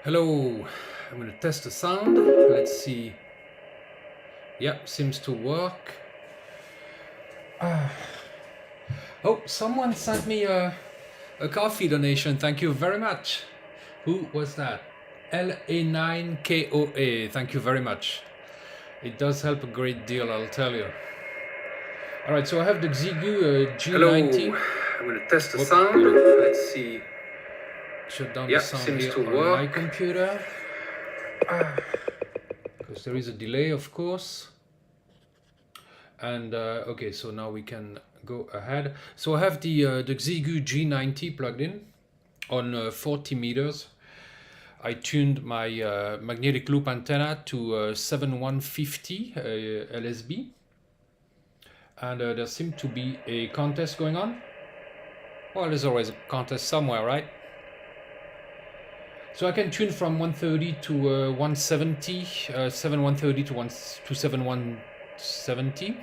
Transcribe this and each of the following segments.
Hello, I'm going to test the sound. Let's see. Yep, seems to work. Oh, someone sent me a coffee donation. Thank you very much. Who was that? LA9KOA. Thank you very much. It does help a great deal, I'll tell you. All right, so I have the Xiegu G90. Hello, I'm going to test the sound. Let's see. Shut down the sound seems here to on my computer. Because there is a delay, of course. And okay, so now we can go ahead. So I have the Xiegu G90 plugged in on 40 meters. I tuned my magnetic loop antenna to 7150 LSB. And there seemed to be a contest going on. Well, there's always a contest somewhere, right? So I can tune from 130 to 170, 7130 to 7170.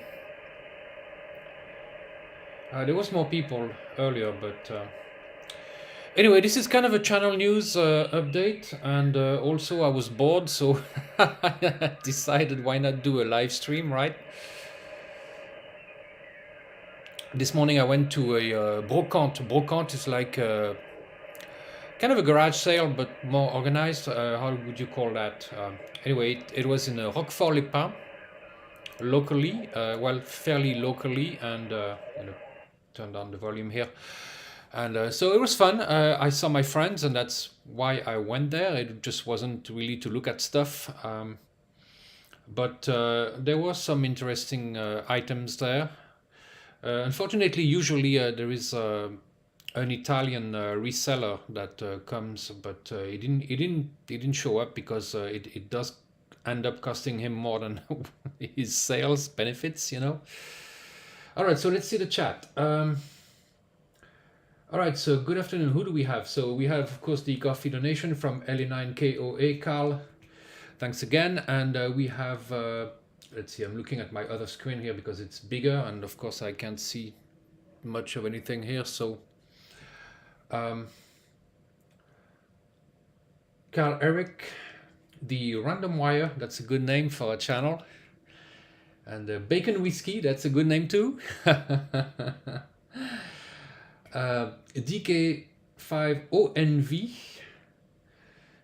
There was more people earlier, but anyway, this is kind of a channel news update, and also I was bored, so I decided why not do a live stream, right? This morning I went to a brocante. Brocante is like kind of a garage sale, but more organized. How would you call that? Anyway, it was in Roquefort-les-Pins, locally, well, fairly locally, and I'm gonna turn down the volume here. And so it was fun. I saw my friends, and that's why I went there. It just wasn't really to look at stuff. But there were some interesting items there. Unfortunately, usually there is an Italian reseller that comes, but he didn't show up because it does end up costing him more than his sales benefits, you know. All right, so let's see the chat. All right, so good afternoon. Who do we have? So we have, of course, the coffee donation from LA9KOA, Carl. Thanks again. And we have, let's see, I'm looking at my other screen here because it's bigger. And of course, I can't see much of anything here. So Carl Eric, the Random Wire, that's a good name for a channel. And Bacon Whiskey, that's a good name too. DK5ONV.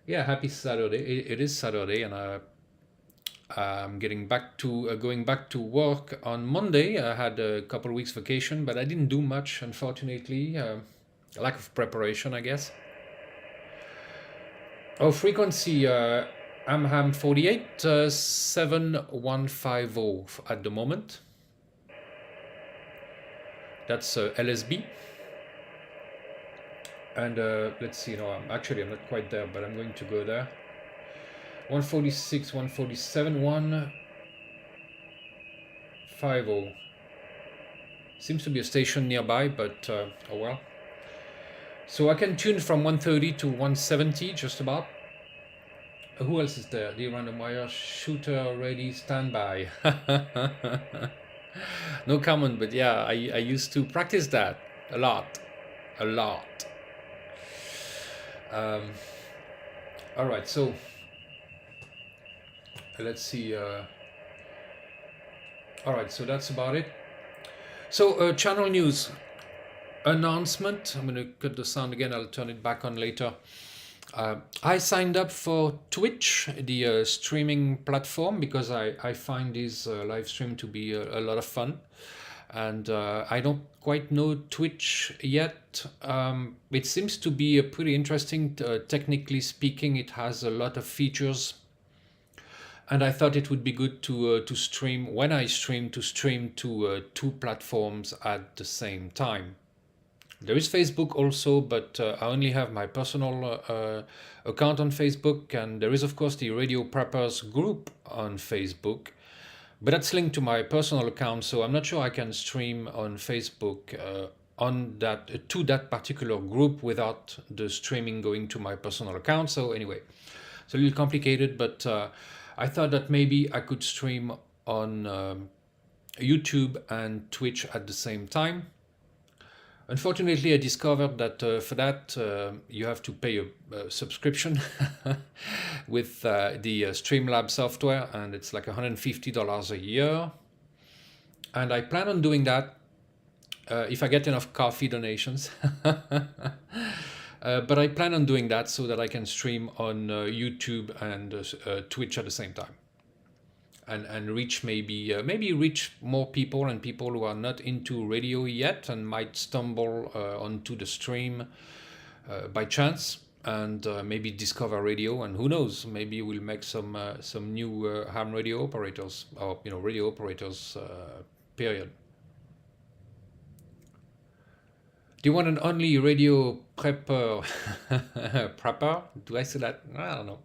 Yeah, happy Saturday. It is Saturday, and I'm getting back to going back to work on Monday. I had a couple of weeks vacation, but I didn't do much, unfortunately. Lack of preparation, I guess. Oh, frequency Amham 48 7150 at the moment. That's LSB. And let's see, no, I'm not quite there, but I'm going to go there. 146, 147, 150. Seems to be a station nearby, but oh well. So I can tune from 130 to 170, just about. Who else is there? The Random Wire shooter ready, standby. No comment, but yeah, I used to practice that a lot. All right, so let's see. All right, so that's about it. So channel news announcement. I'm going to cut the sound again. I'll turn it back on later. I signed up for Twitch, the streaming platform, because I find this live stream to be a lot of fun. And I don't quite know Twitch yet. It seems to be pretty interesting. Technically speaking, it has a lot of features. And I thought it would be good to stream, when I stream, to stream to two platforms at the same time. There is Facebook also, but I only have my personal account on Facebook. And there is, of course, the Radio Preppers group on Facebook. But that's linked to my personal account, so I'm not sure I can stream on Facebook to that particular group without the streaming going to my personal account. So anyway, it's a little complicated, but I thought that maybe I could stream on YouTube and Twitch at the same time. Unfortunately, I discovered that for that you have to pay a subscription with the Streamlab software, and it's like $150 a year. And I plan on doing that if I get enough coffee donations. But I plan on doing that so that I can stream on YouTube and Twitch at the same time, and reach maybe reach more people, and people who are not into radio yet and might stumble onto the stream by chance, and maybe discover radio, and who knows, maybe we'll make some new ham radio operators, or radio operators. Period. Do you want an only radio prepper? Prepper? Do I say that? I don't know.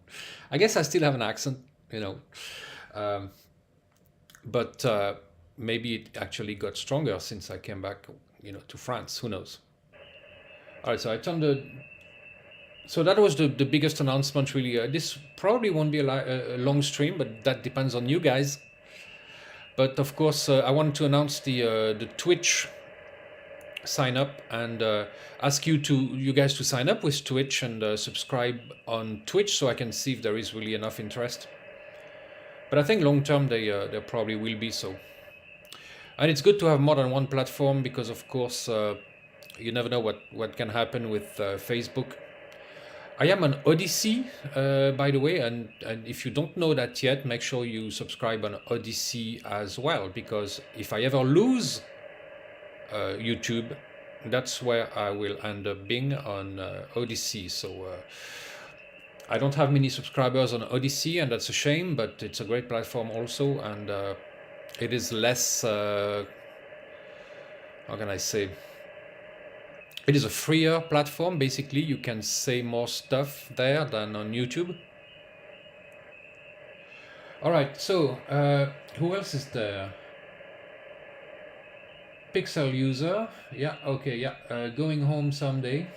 I guess I still have an accent, but maybe it actually got stronger since I came back, to France. Who knows? All right, so I turned so that was the biggest announcement, really. This probably won't be a long stream, but that depends on you guys. But of course, I wanted to announce the Twitch sign up, and ask you guys to sign up with Twitch and subscribe on Twitch, so I can see if there is really enough interest. But I think long term there probably will be so. And it's good to have more than one platform, because of course you never know what can happen with Facebook. I am on Odyssey, by the way, and if you don't know that yet, make sure you subscribe on Odyssey as well, because if I ever lose YouTube, that's where I will end up being, on Odyssey. So I don't have many subscribers on Odyssey, and that's a shame, but it's a great platform also, and it is less, how can I say, it is a freer platform. Basically, you can say more stuff there than on YouTube. All right, so who else is there? Pixel user, yeah, okay, yeah, going home someday.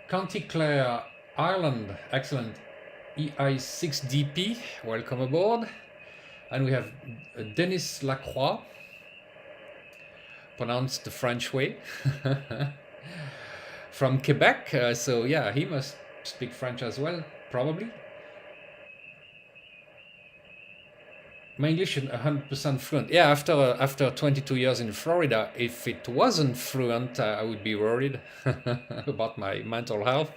County Clare, Ireland, excellent. EI6DP, welcome aboard. And we have Denis Lacroix, pronounced the French way, from Quebec. So yeah, he must speak French as well, probably. My English is 100% fluent. Yeah, after 22 years in Florida, if it wasn't fluent, I would be worried about my mental health.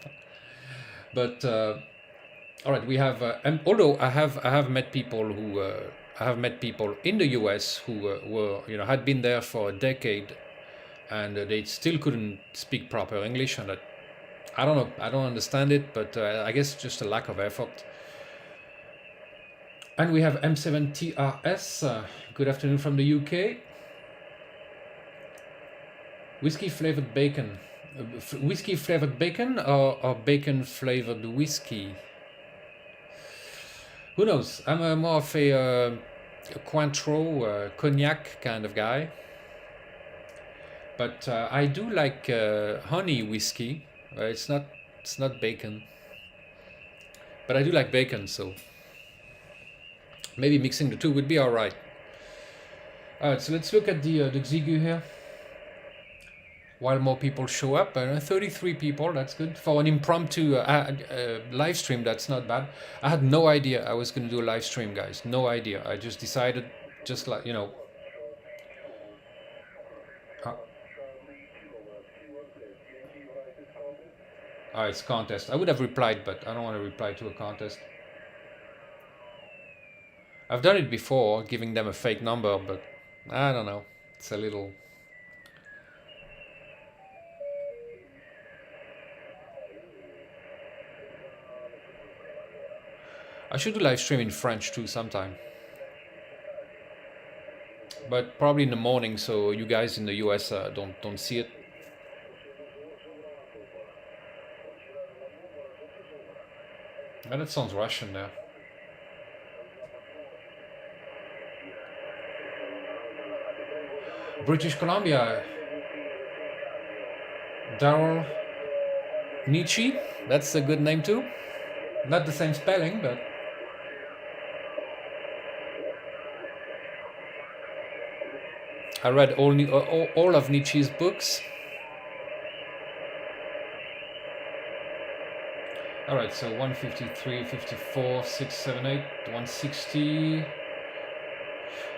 But all right, we have. Although I have met people who I have met people in the U.S. who were had been there for a decade, and they still couldn't speak proper English, and I don't know. I don't understand it, but I guess just a lack of effort. And we have M7TRS. Good afternoon from the UK. Whiskey flavored bacon. Whiskey flavored bacon, or bacon flavored whiskey? Who knows? I'm more of a Cointreau, cognac kind of guy. But I do like honey whiskey. It's not bacon. But I do like bacon, so maybe mixing the two would be all right. All right, so let's look at the Xiegu here. While more people show up, 33 people, that's good. For an impromptu live stream, that's not bad. I had no idea I was going to do a live stream, guys. No idea. I just decided, just like, it's contest. I would have replied, but I don't want to reply to a contest. I've done it before, giving them a fake number, but I don't know. It's a little... I should do live stream in French too sometime. But probably in the morning, so you guys in the US don't see it. And that sounds Russian there. British Columbia. Daryl Nietzsche. That's a good name too. Not the same spelling, but... I read all of Nietzsche's books. All right, so 153, 54, 6, 7, 8, 160.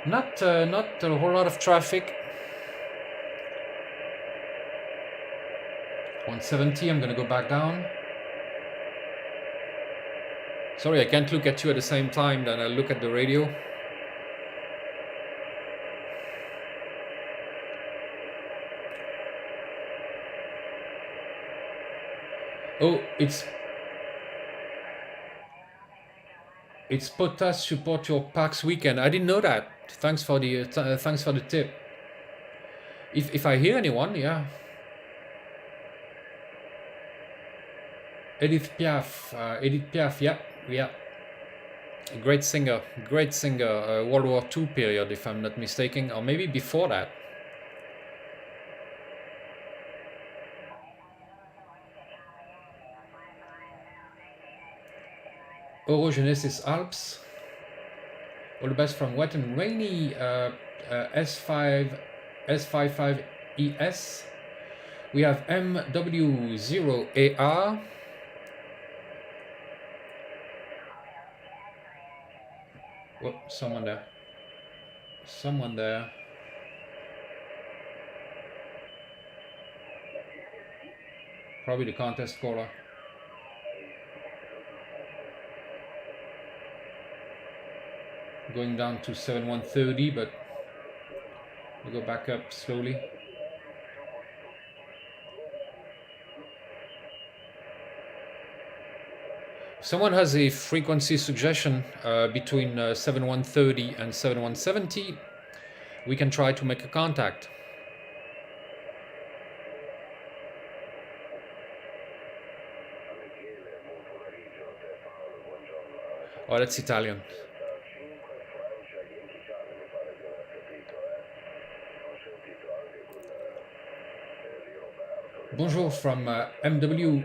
Not a whole lot of traffic. 170, I'm gonna go back down. Sorry, I can't look at you at the same time that I look at the radio. Oh, it's POTAS support your PAX weekend. I didn't know that. Thanks for the tip. If I hear anyone, yeah. Edith Piaf, yeah. Great singer, World War II period, if I'm not mistaken, or maybe before that. Orogenesis Alps. All the best from wet and rainy S55ES. We have MW0AR. Oh, someone there. Probably the contest caller. Going down to 7130, but we go back up slowly. Someone has a frequency suggestion between 7130 and 7170. We can try to make a contact. Oh, that's Italian. Bonjour from MWOARL.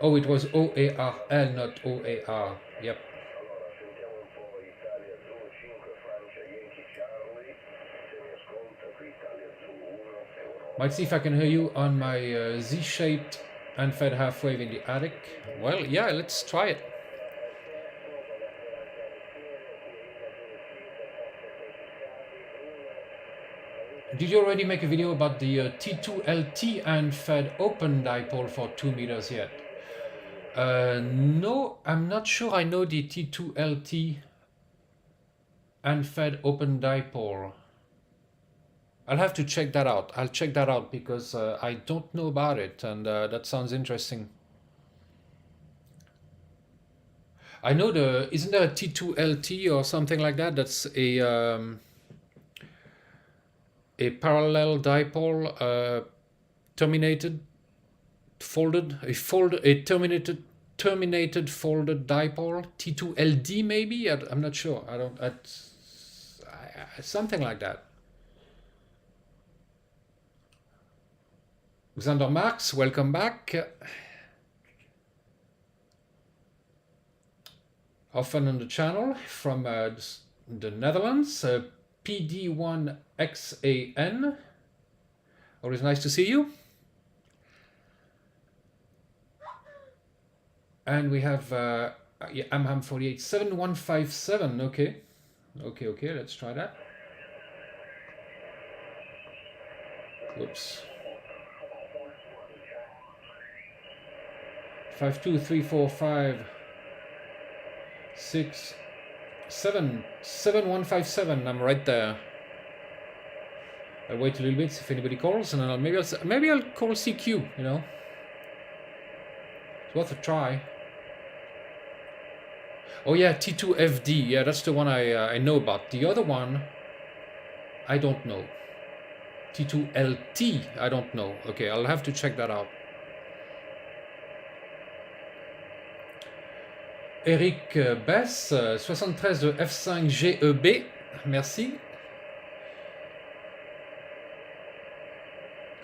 Oh, it was OARL, not OAR. Yep. Might see if I can hear you on my Z-shaped unfed half-wave in the attic. Well, yeah, let's try it. Did you already make a video about the T2LT unfed open dipole for 2 meters yet? No, I'm not sure I know the T2LT unfed open dipole. I'll have to check that out. I'll check that out because I don't know about it, and that sounds interesting. I know isn't there a T2LT or something like that? That's a parallel dipole terminated, folded, a terminated folded dipole, T2LD maybe. I'm not sure. Something like that. Xander Marx, welcome back. Often on the channel from the Netherlands, PD1XAN. Always nice to see you. And we have Amham 48 7157. Okay, let's try that. Whoops. 5 2 3 4 5 6 7 7157. I'm right there. I'll wait a little bit if anybody calls, and then maybe I'll call CQ. You know, it's worth a try. Oh yeah, T2FD. Yeah, that's the one I know about. The other one, I don't know. T2LT, I don't know. Okay, I'll have to check that out. Eric Bess, 73 de F5 GEB, merci.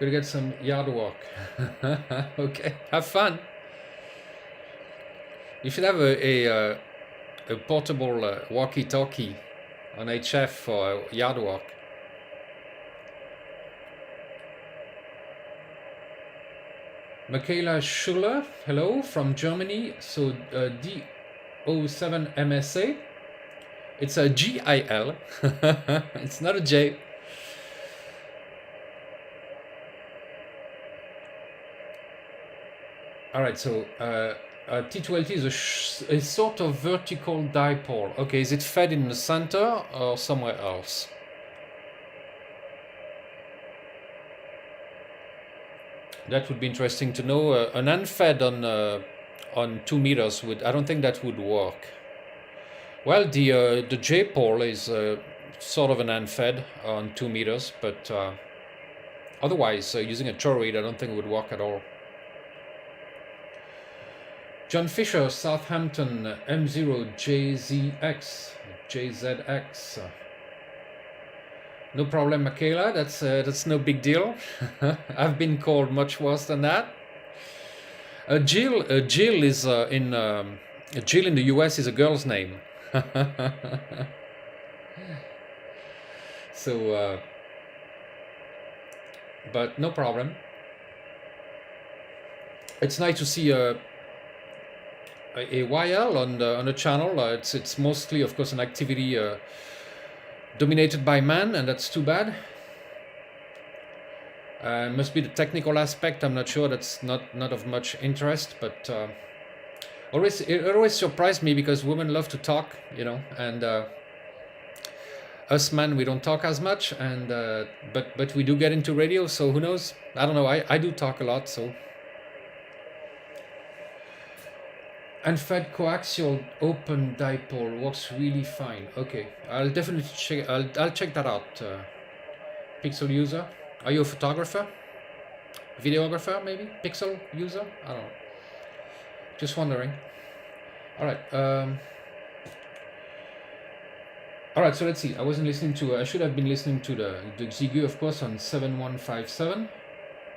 Gonna get some yard work. Okay, have fun. You should have a portable walkie-talkie on HF for yard work. Michaela Schuller, hello from Germany. So D07 MSA. It's a GIL. It's not a J. All right, so T2LT is a sort of vertical dipole. Okay, is it fed in the center or somewhere else? That would be interesting to know. An unfed on 2 meters would. I don't think that would work. Well, the J pole is sort of an unfed on 2 meters, but otherwise using a toroid, I don't think it would work at all. John Fisher, Southampton, M0JZX, JZX. No problem, Michaela. That's no big deal. I've been called much worse than that. Jill is Jill in the US is a girl's name. So, but no problem. It's nice to see a YL on the channel. It's mostly, of course, an activity dominated by man, and that's too bad. Must be the technical aspect. I'm not sure. That's not of much interest, but it always surprised me because women love to talk, you know, and us men, we don't talk as much, and but we do get into radio. So who knows? I don't know. I do talk a lot, so. Unfed coaxial open dipole works really fine. Okay, I'll definitely check. I'll check that out. Pixel user, are you a photographer? Videographer, maybe? Pixel user? I don't know. Just wondering. All right. All right. So let's see. I wasn't listening to. I should have been listening to the Xiegu, of course, on 7157. I'm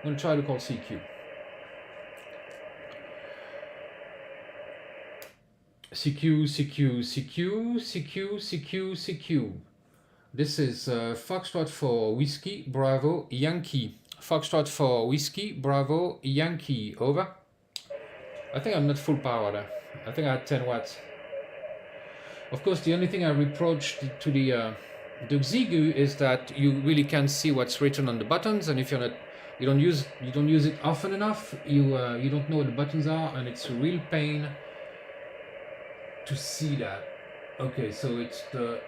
gonna try to call CQ. CQ. This is Foxtrot for Whiskey, Bravo, Yankee. Foxtrot for Whiskey, Bravo, Yankee. Over. I think I'm not full power there. I think I had 10 watts. Of course, the only thing I reproach to the Xiegu is that you really can't see what's written on the buttons, and if you don't use it often enough, you don't know what the buttons are, and it's a real pain to see that. Okay, so it's the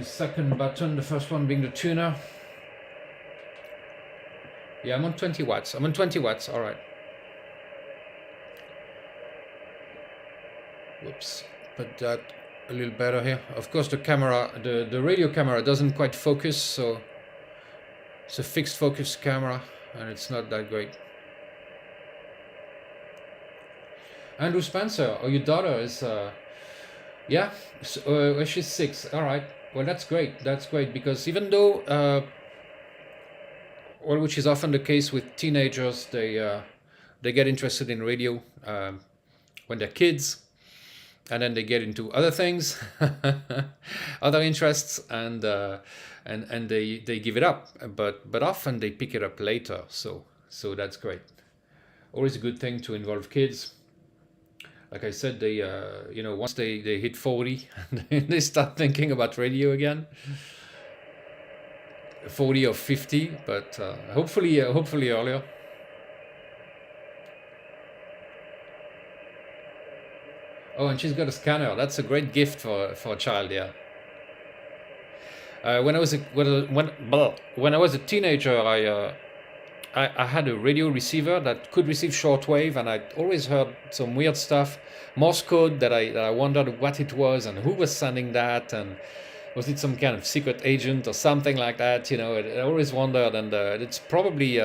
second button, the first one being the tuner. Yeah, I'm on 20 watts. All right. Whoops, put that a little better here. Of course, the camera, the radio camera doesn't quite focus, so it's a fixed focus camera, and it's not that great. Andrew Spencer, your daughter is, yeah, she's 6. All right. Well, that's great. That's great, because even though, well, which is often the case with teenagers, they get interested in radio when they're kids, and then they get into other things, other interests, and they give it up. But often they pick it up later. So that's great. Always a good thing to involve kids. Like I said, they once they hit 40, they start thinking about radio again. 40 or 50, but hopefully earlier. Oh, and she's got a scanner. That's a great gift for a child, yeah. When I was a teenager, I had a radio receiver that could receive shortwave, and I always heard some weird stuff, Morse code, that I wondered what it was and who was sending that, and was it some kind of secret agent or something like that? You know, I always wondered, and it's probably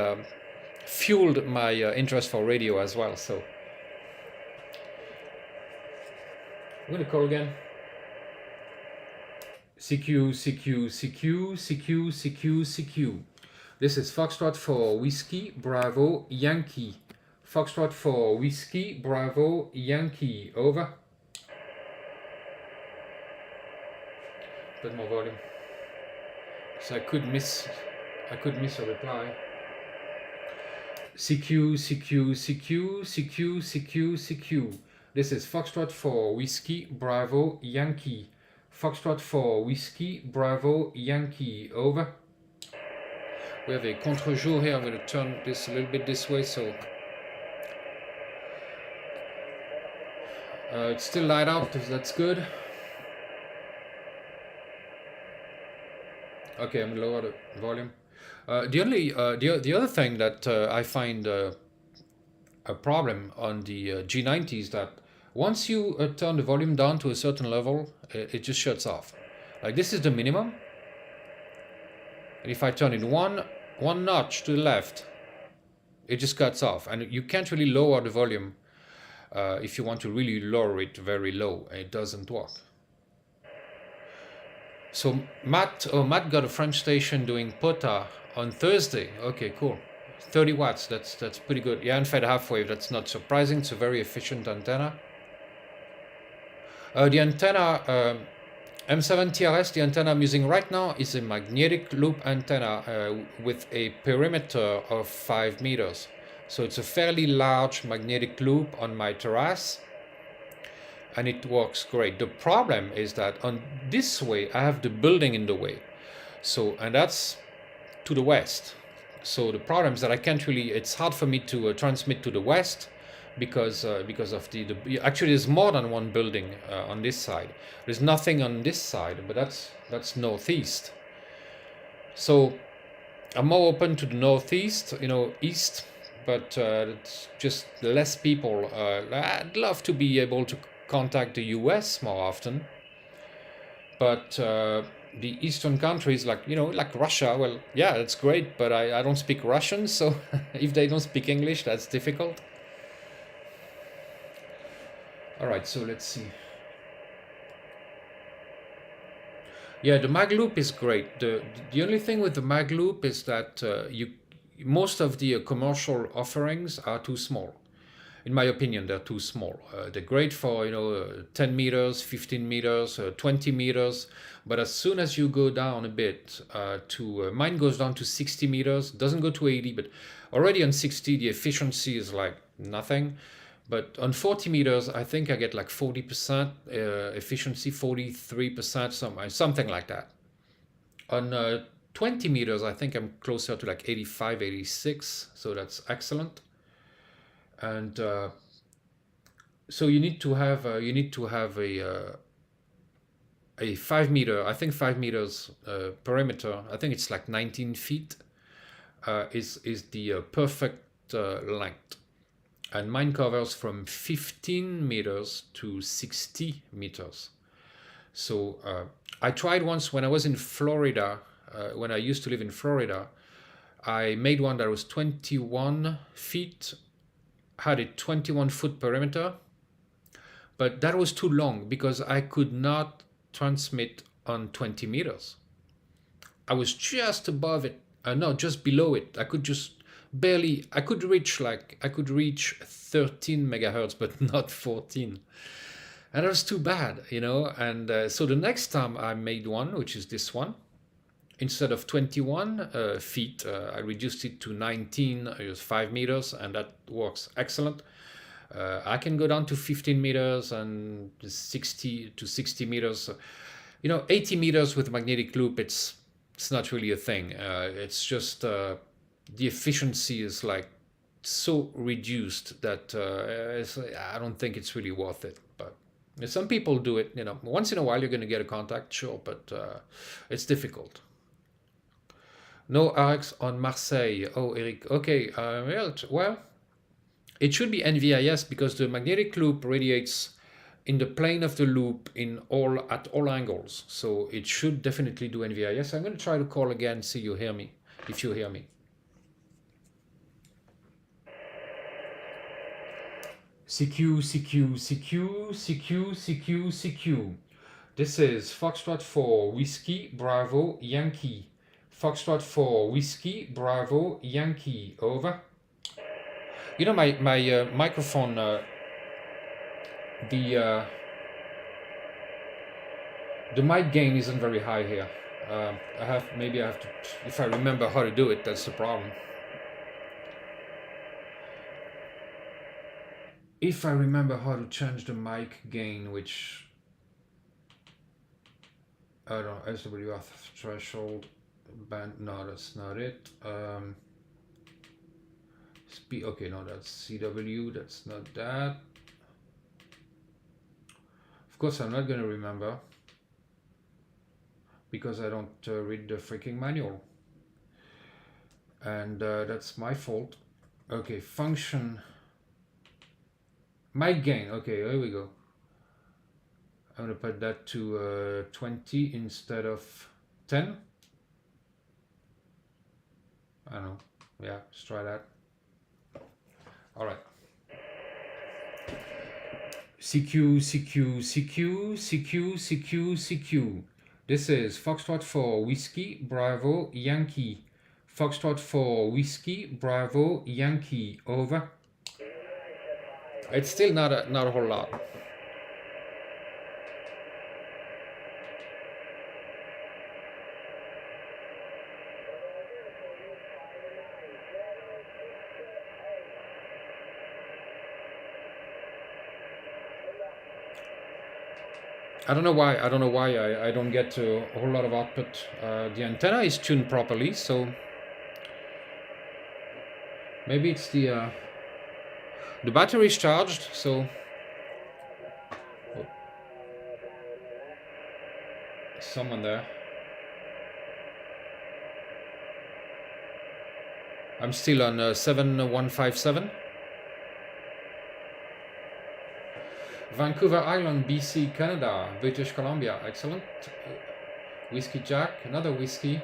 fueled my interest for radio as well. So I'm gonna call again. CQ. This is Foxtrot for Whiskey, Bravo, Yankee. Foxtrot for Whiskey, Bravo, Yankee. Over. bit more volume. So I could miss a reply. CQ, CQ, CQ, CQ, CQ, CQ. This is Foxtrot for Whiskey, Bravo, Yankee. Foxtrot for Whiskey, Bravo, Yankee. Over. We have a contre-jour here. I'm going to turn this a little bit this way so it's still light out. That's good. Okay, I'm going to lower the volume. The other thing that I find a problem on the G90 is that once you turn the volume down to a certain level, it just shuts off. Like this is the minimum. And if I turn it one notch to the left, it just cuts off. And you can't really lower the volume if you want to really lower it very low. It doesn't work. So Matt got a French station doing POTA on Thursday. Okay, cool. 30 watts, that's pretty good. Yeah, and fed half wave, that's not surprising. It's a very efficient antenna. The antenna, M7 TRS, the antenna I'm using right now is a magnetic loop antenna with a perimeter of 5 meters. So it's a fairly large magnetic loop on my terrace, and it works great. The problem is that on this way, I have the building in the way. So, and that's to the west. So the problem is that I can't really, it's hard for me to transmit to the west because of actually there's more than one building on this side. There's nothing on this side, but that's northeast. So I'm more open to the northeast, east, but it's just less people. I'd love to be able to contact the US more often, but the eastern countries like Russia, well, yeah, that's great, but I don't speak Russian, so if they don't speak English, that's difficult. All right, so let's see. Yeah, the mag loop is great. The only thing with the mag loop is that most of the commercial offerings are too small. In my opinion, they're too small. They're great for 10 meters, 15 meters, 20 meters, but as soon as you go down a bit mine goes down to 60 meters, doesn't go to 80, but already on 60 the efficiency is like nothing. But on 40 meters, I think I get like 40% efficiency, 43%, something like that. On 20 meters, I think I'm closer to like 85, 86, so that's excellent. And so you need to have a 5 meter, I think 5 meters perimeter. I think it's like 19 feet is the perfect length. And mine covers from 15 meters to 60 meters. So I tried once when I was in Florida, when I used to live in Florida, I made one that was 21 feet, had a 21-foot perimeter, but that was too long because I could not transmit on 20 meters. I was just above it, no, just below it. I could just barely, I could reach 13 megahertz, but not 14. And that was too bad, and so the next time I made one, which is this one, instead of 21 feet, I reduced it to 19, 5 meters, and that works excellent. I can go down to 15 meters and 60 to 60 meters. 80 meters with magnetic loop, it's not really a thing. It's just the efficiency is like so reduced that I don't think it's really worth it. But some people do it. Once in a while you're going to get a contact, sure, but it's difficult. No RX on Marseille. Oh, Eric. Okay. Well, it should be NVIS because the magnetic loop radiates in the plane of the loop at all angles. So it should definitely do NVIS. I'm going to try to call again, see if you hear me. CQ, CQ, CQ, CQ, CQ, CQ. This is Foxtrot for Whiskey, Bravo, Yankee. Foxtrot for Whiskey, Bravo, Yankee. Over. My the The mic gain isn't very high here. Maybe I have to, if I remember how to do it, that's the problem. If I remember how to change the mic gain, which I don't know, SWR threshold band, no, that's not it. Speed, okay, no, that's CW, that's not that. Of course, I'm not going to remember because I don't read the freaking manual. And that's my fault. Okay, function. Mic gain, okay, here we go. I'm going to put that to 20 instead of 10. I don't know. Yeah, let's try that. All right. CQ, CQ, CQ, CQ, CQ, CQ. This is Foxtrot for Whiskey, Bravo, Yankee. Foxtrot for Whiskey, Bravo, Yankee. Over. It's still not a whole lot. I don't know why. I don't get a whole lot of output. The antenna is tuned properly, so maybe it's the battery is charged. So someone there. I'm still on 7157. Vancouver Island, BC, Canada, British Columbia. Excellent. Whiskey Jack, another whiskey.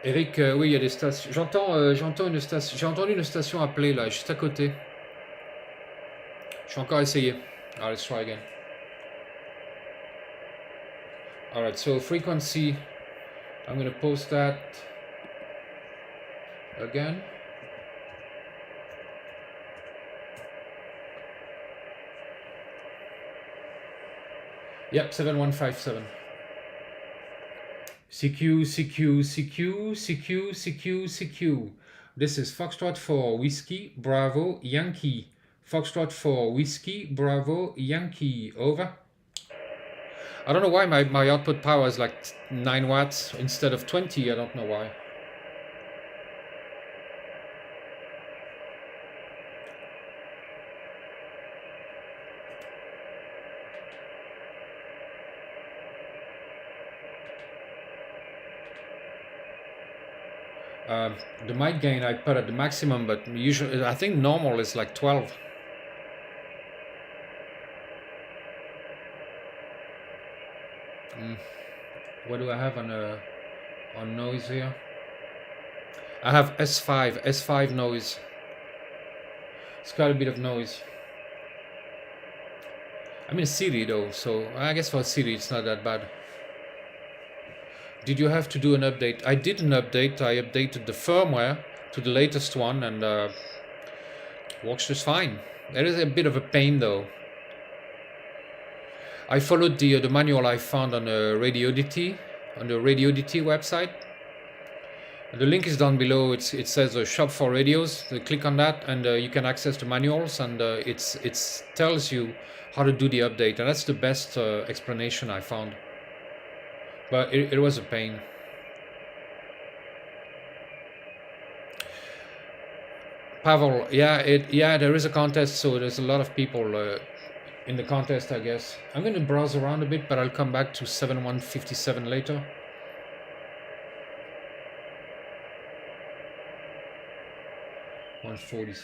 Eric, oui, il y a des stations. J'entends une station. J'ai entendu une station appeler là, juste à côté. Je vais encore essayer. Alright, let's try again. Alright, so frequency. I'm going to post that again. Yep, 7157. CQ, CQ, CQ, CQ, CQ, CQ. This is Foxtrot for Whiskey, Bravo, Yankee. Foxtrot for Whiskey, Bravo, Yankee. Over. I don't know why my output power is like 9 watts instead of 20. I don't know why. The mic gain I put at the maximum, but usually I think normal is like 12. What do I have on noise here? I have S5 noise. It's got a bit of noise. I'm in Siri though, so I guess for Siri it's not that bad. Did you have to do an update? I did an update. I updated the firmware to the latest one and works just fine. There is a bit of a pain though. I followed the manual I found on the RadioDT website. The link is down below. It says shop for radios. So click on that and you can access the manuals and it tells you how to do the update, and that's the best explanation I found. But it was a pain. Pavel, yeah, there is a contest, so there's a lot of people in the contest, I guess. I'm going to browse around a bit, but I'll come back to 7157 later. $140.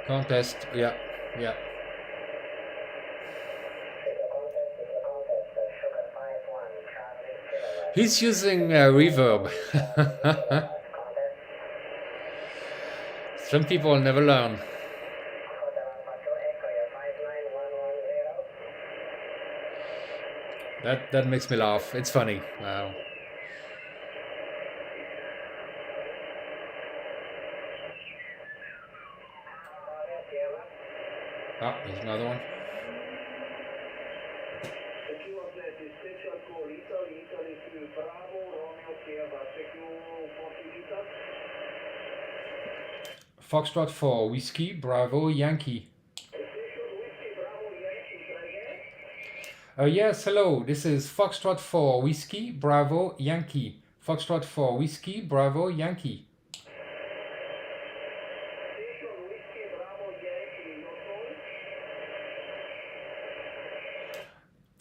Contest, yeah. He's using reverb. Some people will never learn. That makes me laugh. It's funny. Wow. Ah, there's another one. Foxtrot for Whiskey, Bravo, Yankee. Yes, hello. This is Foxtrot for Whiskey, Bravo, Yankee. Foxtrot for Whiskey, Bravo, Yankee.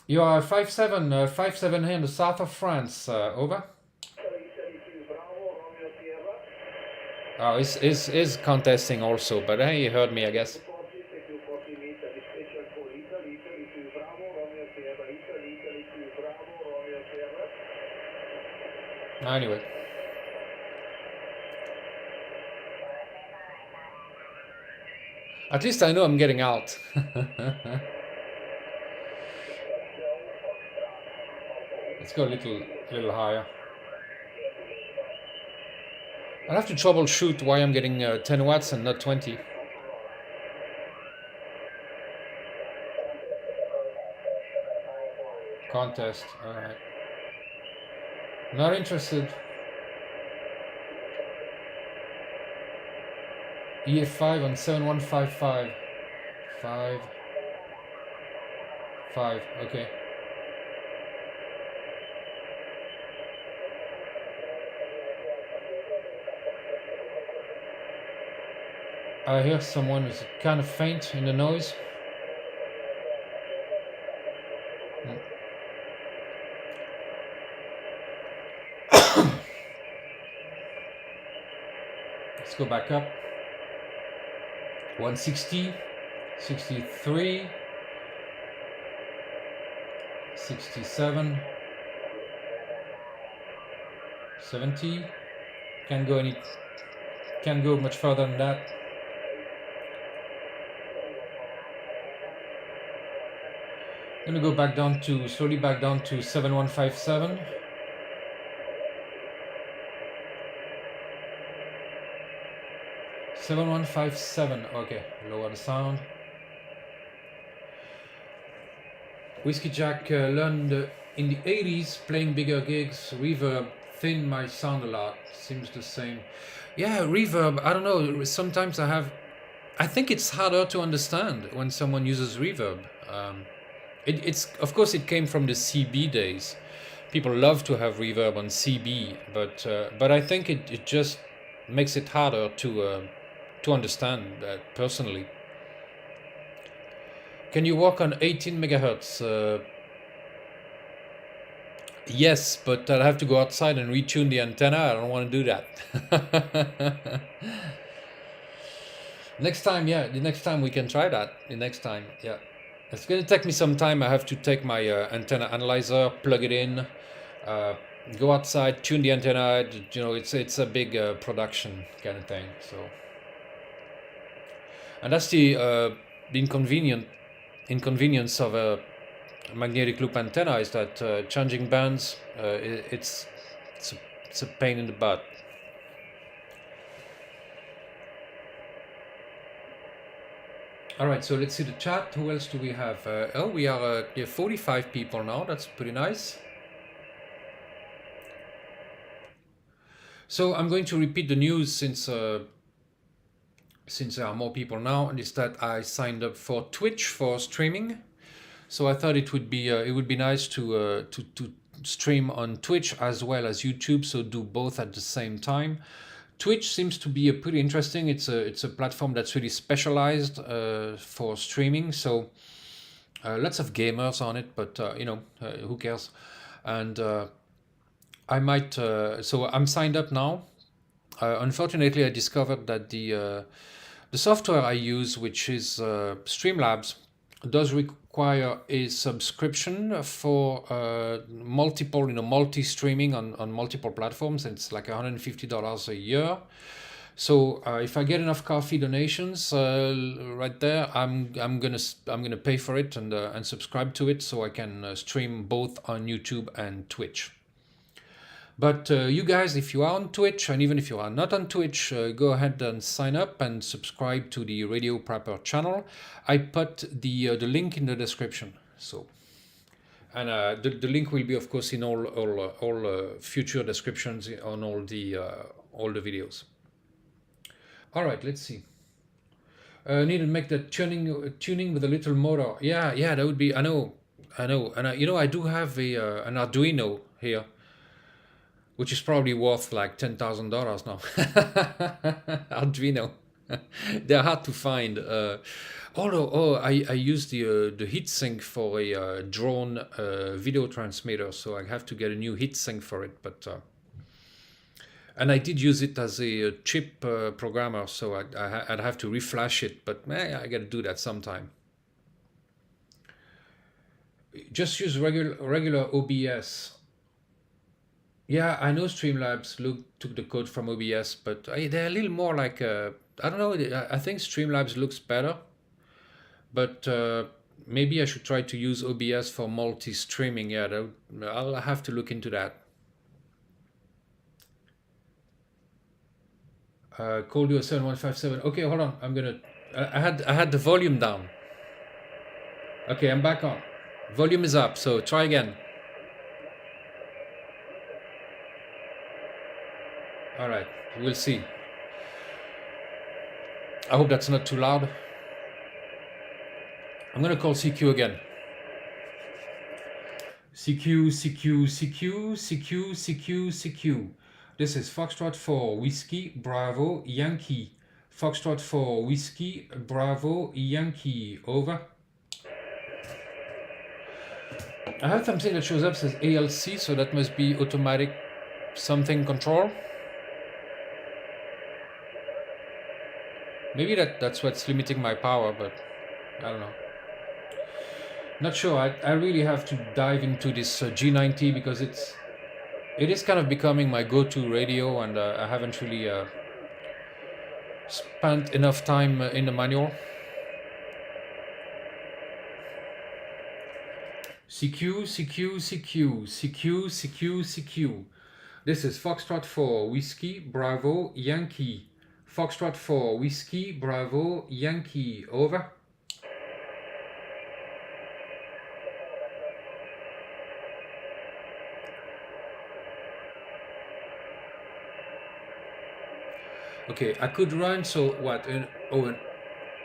You are 57 here in the south of France. Over. Oh, is contesting also, but he heard me, I guess. Anyway. At least I know I'm getting out. Let's go a little higher. I'll have to troubleshoot why I'm getting 10 watts and not 20. Contest, alright. Not interested. EF5 on 7155. 5. Okay. I hear someone who's kind of faint in the noise. Let's go back up. 160, 63, 67, 70. Can't go much further than that. I'm gonna go slowly back down to 7157. Okay, lower the sound. Whiskey Jack learned in the 80s playing bigger gigs, reverb thin my sound a lot. Seems the same. Yeah, reverb, I don't know, sometimes I think it's harder to understand when someone uses reverb. It's of course it came from the CB days. People love to have reverb on CB, but I think it just makes it harder to understand personally. Can you work on 18 megahertz? Yes, but I'll have to go outside and retune the antenna. I don't want to do that. Next time, yeah. The next time we can try that. The next time, yeah. It's going to take me some time. I have to take my antenna analyzer, plug it in, go outside, tune the antenna. You know, it's a big production kind of thing. So, and that's the inconvenience of a magnetic loop antenna is that changing bands, it's a pain in the butt. All right, so let's see the chat. Who else do we have? We are 45 people now. That's pretty nice. So I'm going to repeat the news since there are more people now, and is that I signed up for Twitch for streaming. So I thought it would be nice to stream on Twitch as well as YouTube. So do both at the same time. Twitch seems to be pretty interesting. It's a platform that's really specialized for streaming. So lots of gamers on it, but who cares? And I might. So I'm signed up now. Unfortunately, I discovered that the software I use, which is Streamlabs, does require a subscription for multi-streaming on multiple platforms. It's like $150 a year. So if I get enough coffee donations right there, I'm gonna pay for it and subscribe to it so I can stream both on YouTube and Twitch. But you guys, if you are on Twitch, and even if you are not on Twitch, go ahead and sign up and subscribe to the Radio Prepper channel. I put the link in the description. So, and the link will be, of course, in all future descriptions on all the videos. All right, let's see. Need to make the tuning with a little motor. Yeah, that would be. I know, and you know, I do have an Arduino here, which is probably worth like $10,000 now. Arduino, they're hard to find. Although, I use the heatsink for a drone video transmitter, so I have to get a new heatsink for it. But and I did use it as a chip programmer, so I'd have to reflash it. But I got to do that sometime. Just use regular OBS. Yeah, I know Streamlabs took the code from OBS, but they're a little more like, I don't know, I think Streamlabs looks better, but maybe I should try to use OBS for multi-streaming. Yeah, I'll have to look into that. Called you a 7157. Okay, hold on. I had the volume down. Okay, I'm back on. Volume is up, so try again. All right, we'll see. I hope that's not too loud. I'm gonna call CQ again. CQ. This is Foxtrot 4 Whiskey Bravo Yankee. Foxtrot 4 Whiskey Bravo Yankee. Over. I have something that shows up says ALC, so that must be automatic something control. Maybe that's what's limiting my power, but I don't know. Not sure. I really have to dive into this G90 because it is kind of becoming my go-to radio, and I haven't really spent enough time in the manual. CQ. This is Foxtrot 4 Whiskey Bravo Yankee. Foxtrot 4 Whiskey Bravo Yankee. Over. Okay, I could run, so what? An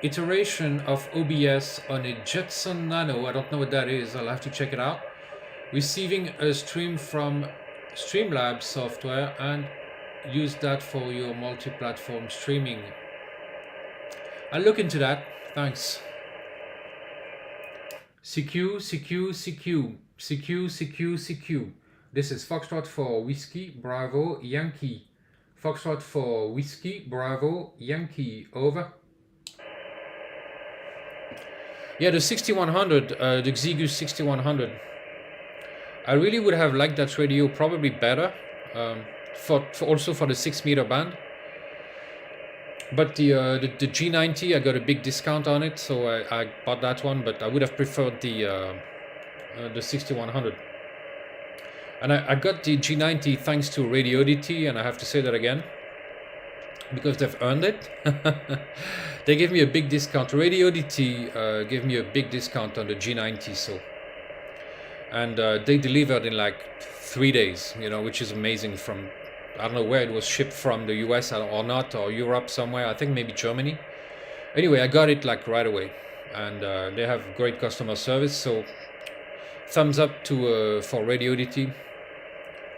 iteration of OBS on a Jetson Nano. I don't know what that is. I'll have to check it out. Receiving a stream from Streamlabs software and use that for your multi-platform streaming. I'll look into that. Thanks. CQ. This is Foxtrot 4 Whiskey Bravo Yankee. Foxtrot 4 Whiskey Bravo Yankee. Over. Yeah, the 6100, the Xiegu 6100. I really would have liked that radio probably better, also for the 6-meter band. But the G90, I got a big discount on it, so I bought that one. But I would have preferred the 6100. And I got the G90 thanks to Radiodity, and I have to say that again, because they've earned it. They gave me a big discount. Radiodity gave me a big discount on the G90, so. And they delivered in like 3 days, you know, which is amazing. From, I don't know where it was shipped from, the US or not, or Europe somewhere. I think maybe Germany. Anyway, I got it like right away, and they have great customer service. So thumbs up to for Radiodity.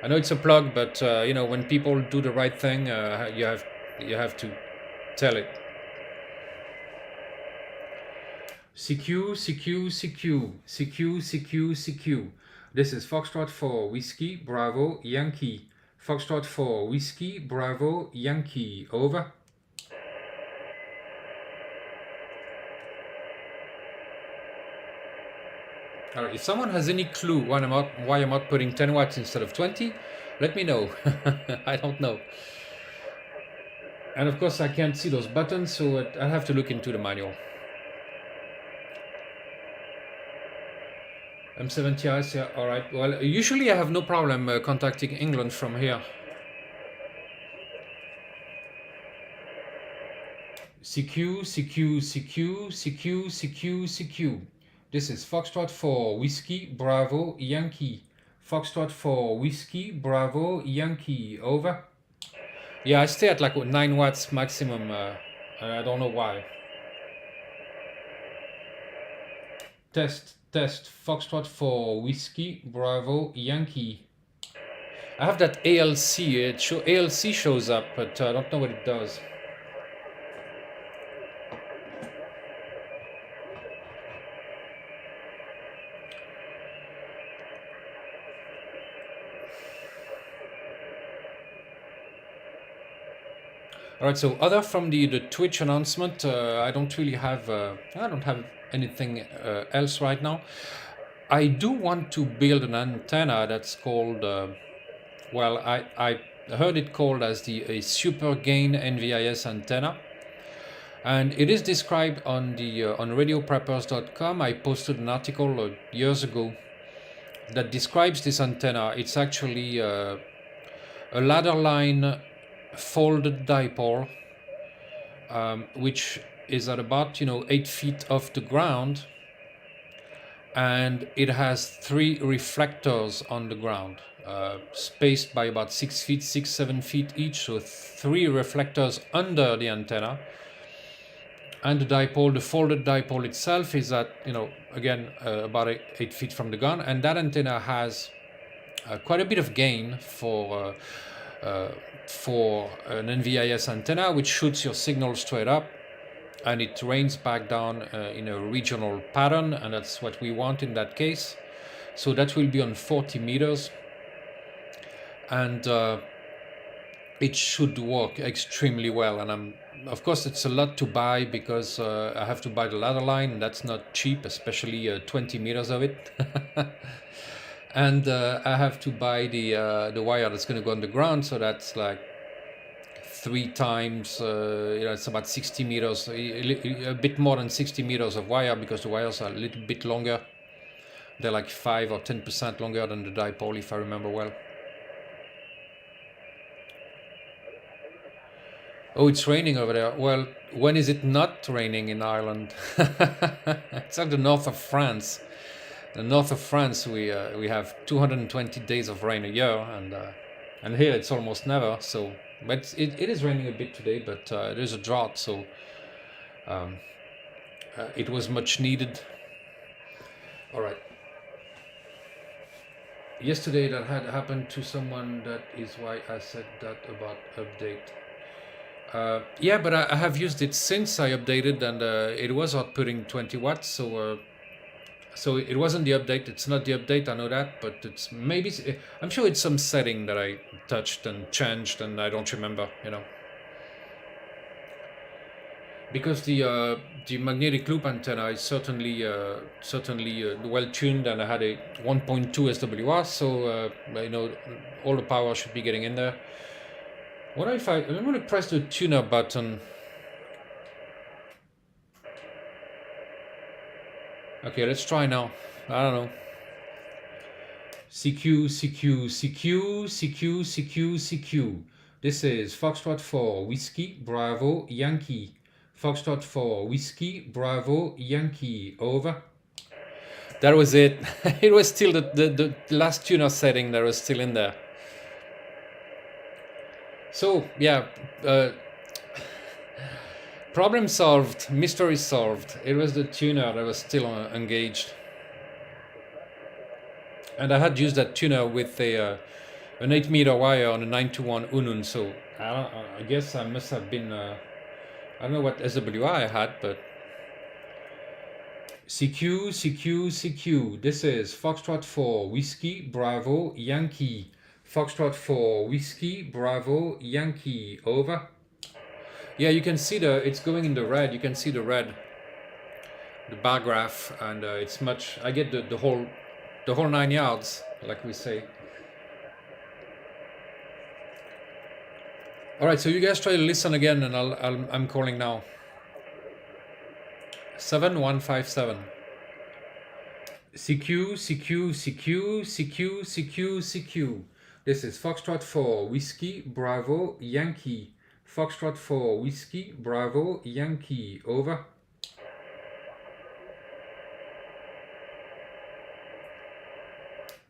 I know it's a plug, but you know, when people do the right thing, you have to tell it. CQ. This is Foxtrot 4 Whiskey Bravo Yankee. Foxtrot 4 Whiskey Bravo Yankee. Over. If someone has any clue why I'm outputting 10 watts instead of 20, let me know. I don't know. And of course I can't see those buttons, so I have to look into the manual. M70 yeah, all right. Well, usually I have no problem contacting England from here. CQ, CQ, CQ, CQ, CQ, CQ. This is Foxtrot 4 Whiskey Bravo Yankee. Foxtrot 4 Whiskey Bravo Yankee. Over. Yeah, I stay at like 9 watts maximum. I don't know why. Test, test. Foxtrot 4 Whiskey Bravo Yankee. I have that ALC. ALC shows up, but I don't know what it does. All right. So other from the Twitch announcement, I don't really have. I don't have anything else right now. I do want to build an antenna that's called. Well, I heard it called as a super gain NVIS antenna, and it is described on the on radiopreppers.com. I posted an article years ago that describes this antenna. It's actually a ladder line folded dipole, which is at about 8 feet off the ground, and it has 3 reflectors on the ground, spaced by about 6 feet, 7 feet each, so 3 reflectors under the antenna. And the dipole, the folded dipole itself, is at again about 8 feet from the ground, and that antenna has quite a bit of gain for an NVIS antenna, which shoots your signal straight up and it rains back down in a regional pattern, and that's what we want in that case. So that will be on 40 meters, and it should work extremely well. And of course it's a lot to buy because I have to buy the ladder line, and that's not cheap, especially 20 meters of it. And I have to buy the wire that's going to go on the ground, so that's like 3 times, it's about 60 meters, a bit more than 60 meters of wire, because the wires are a little bit longer. They're like 5 or 10% longer than the dipole, if I remember well. Oh, it's raining over there. Well, when is it not raining in Ireland? It's like the north of France. The north of France, we have 220 days of rain a year, and here it's almost never. So, but it is raining a bit today, but there's a drought, so it was much needed. All right. Yesterday that had happened to someone. That is why I said that about update. Yeah, but I have used it since I updated, and it was outputting 20 watts. So it wasn't the update. It's not the update. I know that, but it's maybe. I'm sure it's some setting that I touched and changed, and I don't remember. Because the magnetic loop antenna is certainly well tuned, and I had a 1.2 SWR, so all the power should be getting in there. What if I'm going to press the tuner button? Okay, let's try now. I don't know. CQ, CQ, CQ, CQ, CQ, CQ. This is Foxtrot 4 Whiskey Bravo Yankee. Foxtrot 4 Whiskey Bravo Yankee. Over. That was it. It was still the last tuner setting that was still in there. So yeah, problem solved, mystery solved. It was the tuner that was still engaged, and I had used that tuner with an 8-meter wire on a 921 Unun. So I guess I must have been. I don't know what SWI I had, but CQ, CQ, CQ. This is Foxtrot 4 Whiskey Bravo Yankee. Foxtrot 4 Whiskey Bravo Yankee. Over. Yeah, you can see it's going in the red. You can see the red, the bar graph, and it's much. I get the whole 9 yards, like we say. All right, so you guys try to listen again, and I'm calling now. 7157. CQ, CQ, CQ, CQ, CQ, CQ. This is Foxtrot 4, Whiskey, Bravo, Yankee. Foxtrot 4, Whiskey, Bravo, Yankee. Over.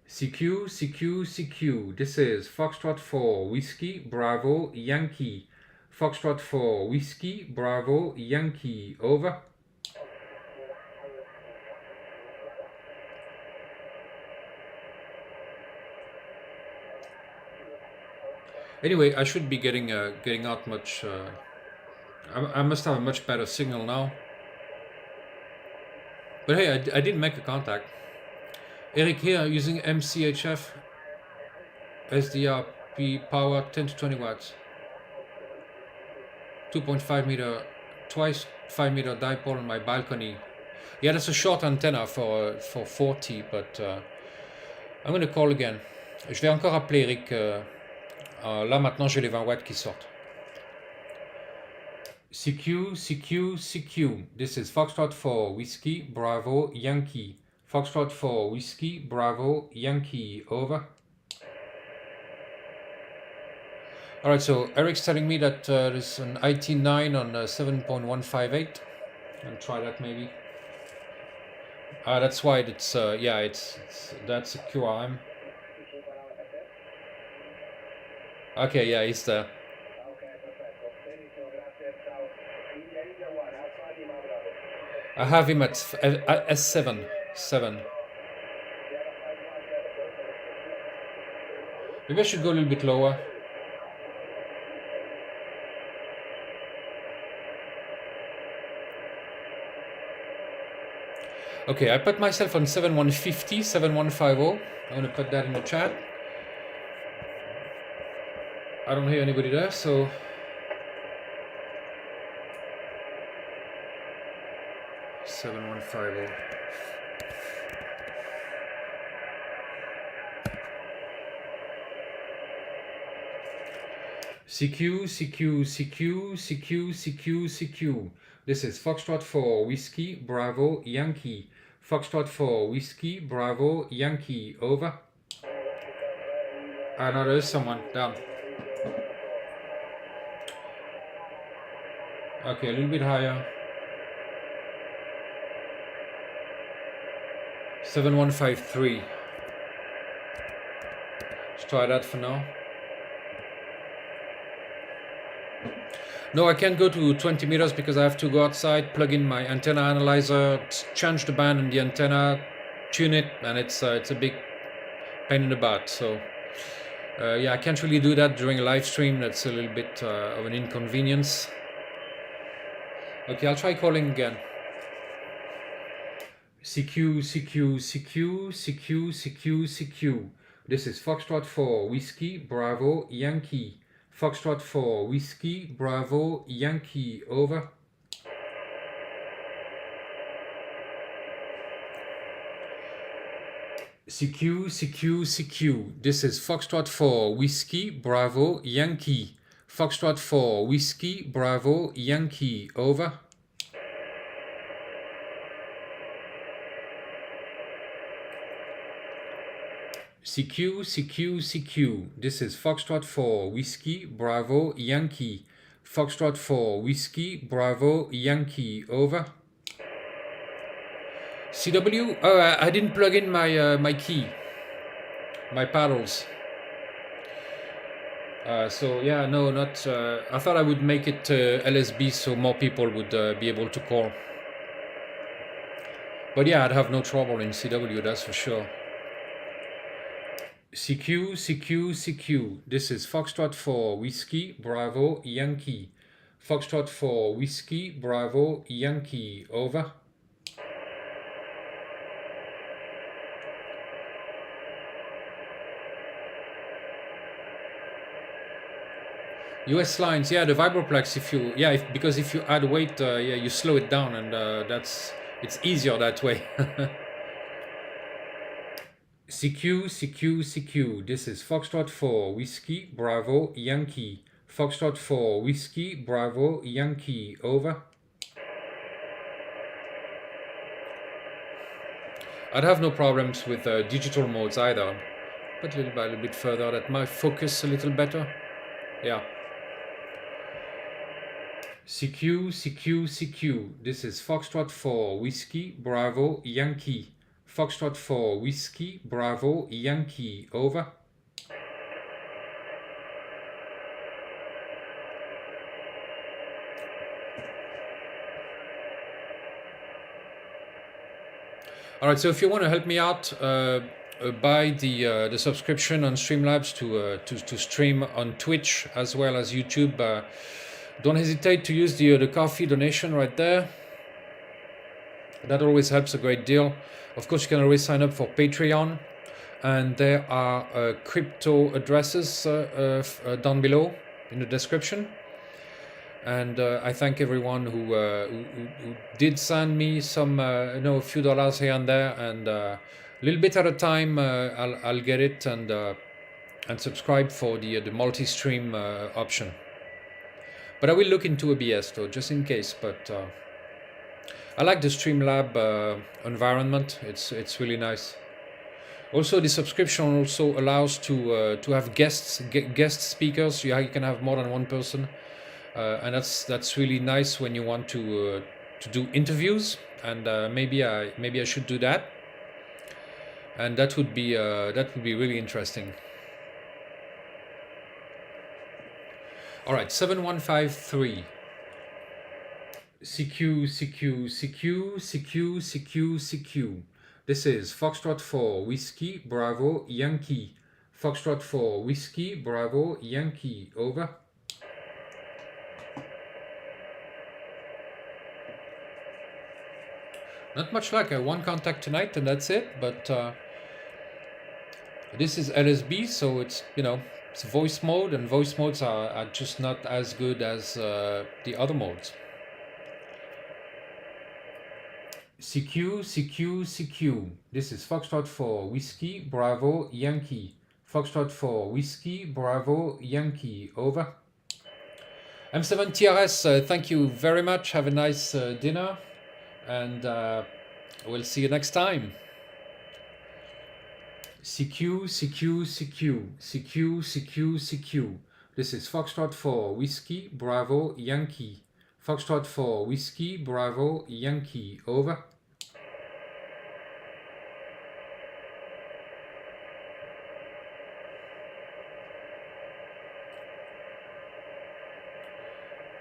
CQ, CQ, CQ. This is Foxtrot 4, Whiskey, Bravo, Yankee. Foxtrot 4, Whiskey, Bravo, Yankee. Over. Anyway, I should be getting out much. I must have a much better signal now. But hey, I did make a contact. Eric here using MCHF SDRP power 10 to 20 watts. 2.5 meter, twice 5 meter dipole on my balcony. Yeah, that's a short antenna for 40, but I'm going to call again. Je vais encore appeler Eric. Là maintenant j'ai les 20 watts qui sortent. CQ, CQ, CQ. This is Foxtrot 4, Whiskey, Bravo, Yankee. Foxtrot 4, Whiskey, Bravo, Yankee. Over. Alright, so Eric's telling me that there's an IT9 on 7.158. I'll try that maybe. That's why it's, yeah, that's a QRM. Okay, yeah, he's there. I have him at S7. 7. Maybe I should go a little bit lower. Okay, I put myself on 7150, 7150. I'm gonna put that in the chat. I don't hear anybody there, so seven one five oh. CQ, CQ, CQ, CQ, CQ, CQ. This is Foxtrot 4, Whiskey, Bravo, Yankee. Foxtrot 4, Whiskey, Bravo, Yankee. Over. No, there is someone. Down. Okay, a little bit higher. 7153. Let's try that for now. No, I can't go to 20 meters because I have to go outside, plug in my antenna analyzer, change the band in the antenna, tune it, and it's a big pain in the butt. So yeah, I can't really do that during a live stream. That's a little bit of an inconvenience. Okay, I'll try calling again. CQ, CQ, CQ, CQ, CQ, CQ. This is Foxtrot 4, Whiskey, Bravo, Yankee. Foxtrot 4, Whiskey, Bravo, Yankee. Over. CQ, CQ, CQ. This is Foxtrot 4, Whiskey, Bravo, Yankee. Foxtrot 4, Whiskey, Bravo, Yankee. Over. CQ, CQ, CQ. This is Foxtrot 4, Whiskey, Bravo, Yankee. Foxtrot 4, Whiskey, Bravo, Yankee. Over. CW? Oh, I didn't plug in my key, my paddles. So yeah, no, not. I thought I would make it LSB so more people would be able to call. But yeah, I'd have no trouble in CW, that's for sure. CQ, CQ, CQ. This is Foxtrot 4, Whiskey, Bravo, Yankee. Foxtrot 4, Whiskey, Bravo, Yankee. Over. US lines, yeah, the Vibroplex. Because if you add weight, yeah, you slow it down, and it's easier that way. CQ, CQ, CQ. This is Foxtrot 4, Whiskey, Bravo, Yankee. Foxtrot 4 Whiskey Bravo Yankee, over. I'd have no problems with digital modes either, but a little bit further, that might focus a little better. Yeah. CQ, CQ, CQ. This is Foxtrot 4 Whiskey Bravo Yankee. Foxtrot 4 Whiskey Bravo Yankee, over. All right, so if you want to help me out, buy the subscription on Streamlabs to stream on Twitch as well as YouTube. Don't hesitate to use the coffee donation right there. That always helps a great deal. Of course, you can always sign up for Patreon, and there are crypto addresses down below in the description. And I thank everyone who did send me some, a few dollars here and there, and a little bit at a time. I'll get it and subscribe for the multi-stream option. But I will look into OBS though, just in case. But I like the Streamlab environment. It's really nice. Also, the subscription also allows to have guest speakers. You can have more than one person. And that's really nice when you want to do interviews, and maybe I should do that, and that would be really interesting. All right, 7153. CQ, CQ, CQ, CQ, CQ, CQ. This is Foxtrot 4 Whiskey Bravo Yankee. Foxtrot 4 Whiskey Bravo Yankee, over. Not much luck. One contact tonight and that's it, but this is LSB, so it's, it's voice mode, and voice modes are just not as good as the other modes. CQ, CQ, CQ. This is Foxtrot 4 Whiskey Bravo Yankee. Foxtrot 4 Whiskey Bravo Yankee, over. M7 TRS, thank you very much. Have a nice dinner, and we'll see you next time. CQ, CQ, CQ, CQ, CQ, CQ. This is Foxtrot 4 Whiskey Bravo Yankee. Foxtrot 4 Whiskey Bravo Yankee, over.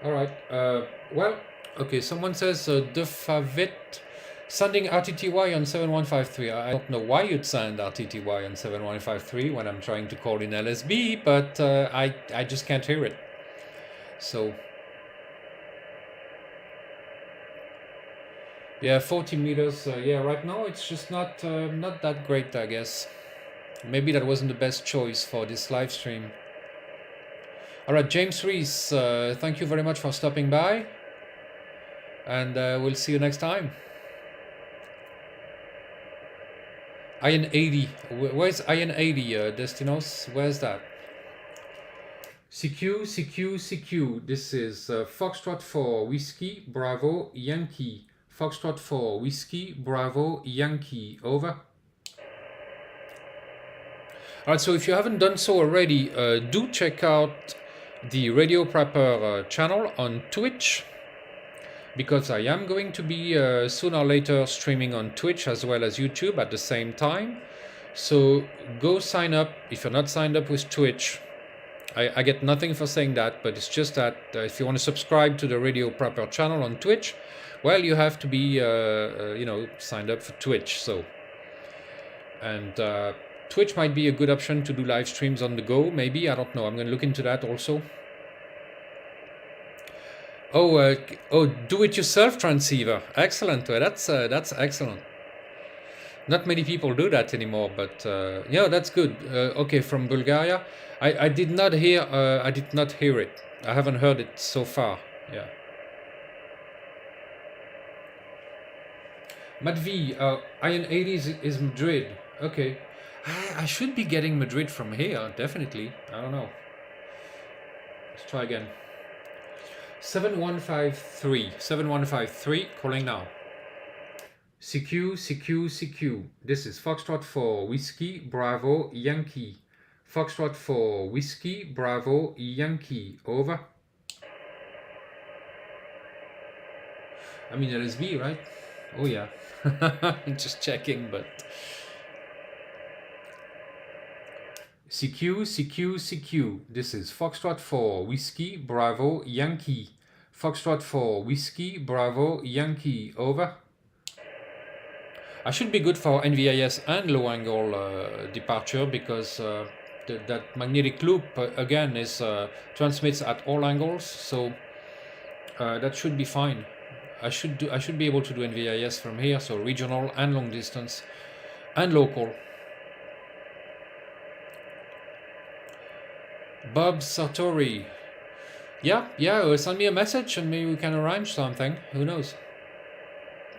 All right. Well, okay. Someone says De Favit sending RTTY on 7153. I don't know why you'd send RTTY on 7153 when I'm trying to call in LSB, but I just can't hear it. So yeah, 40 meters. Yeah, right now it's just not that great, I guess. Maybe that wasn't the best choice for this live stream. All right, James Reese, thank you very much for stopping by, and we'll see you next time. Iron 80, where's Iron 80, Destinos? Where's that? CQ, CQ, CQ. This is Foxtrot 4 Whiskey Bravo Yankee. Foxtrot 4 Whiskey Bravo Yankee, over. All right, so if you haven't done so already, do check out the Radio Prepper channel on Twitch, because I am going to be sooner or later streaming on Twitch as well as YouTube at the same time. So go sign up if you're not signed up with Twitch. I get nothing for saying that, but it's just that if you want to subscribe to the Radio Prepper channel on Twitch, well, you have to be signed up for Twitch. So, and Twitch might be a good option to do live streams on the go, maybe. I don't know. I'm going to look into that also. Oh, do-it-yourself transceiver. Excellent. That's excellent. Not many people do that anymore, but yeah, that's good. Okay, from Bulgaria. I did not hear. I did not hear it. I haven't heard it so far. Yeah. Matt V, Iron 80 is Madrid. Okay. I should be getting Madrid from here, definitely. I don't know. Let's try again. 7153. 7153. Calling now. CQ, CQ, CQ. This is Foxtrot for Whiskey, Bravo, Yankee. Foxtrot for Whiskey, Bravo, Yankee. Over. I mean LSB, right? Oh yeah. Just checking, but... CQ, CQ, CQ. This is Foxtrot for Whiskey, Bravo, Yankee. Foxtrot for Whiskey, Bravo, Yankee. Over. I should be good for NVIS and low angle departure because that magnetic loop again is transmits at all angles, so that should be fine. I should be able to do NVIS from here, so regional and long distance and local. Bob Sartori. Yeah, send me a message and maybe we can arrange something. Who knows?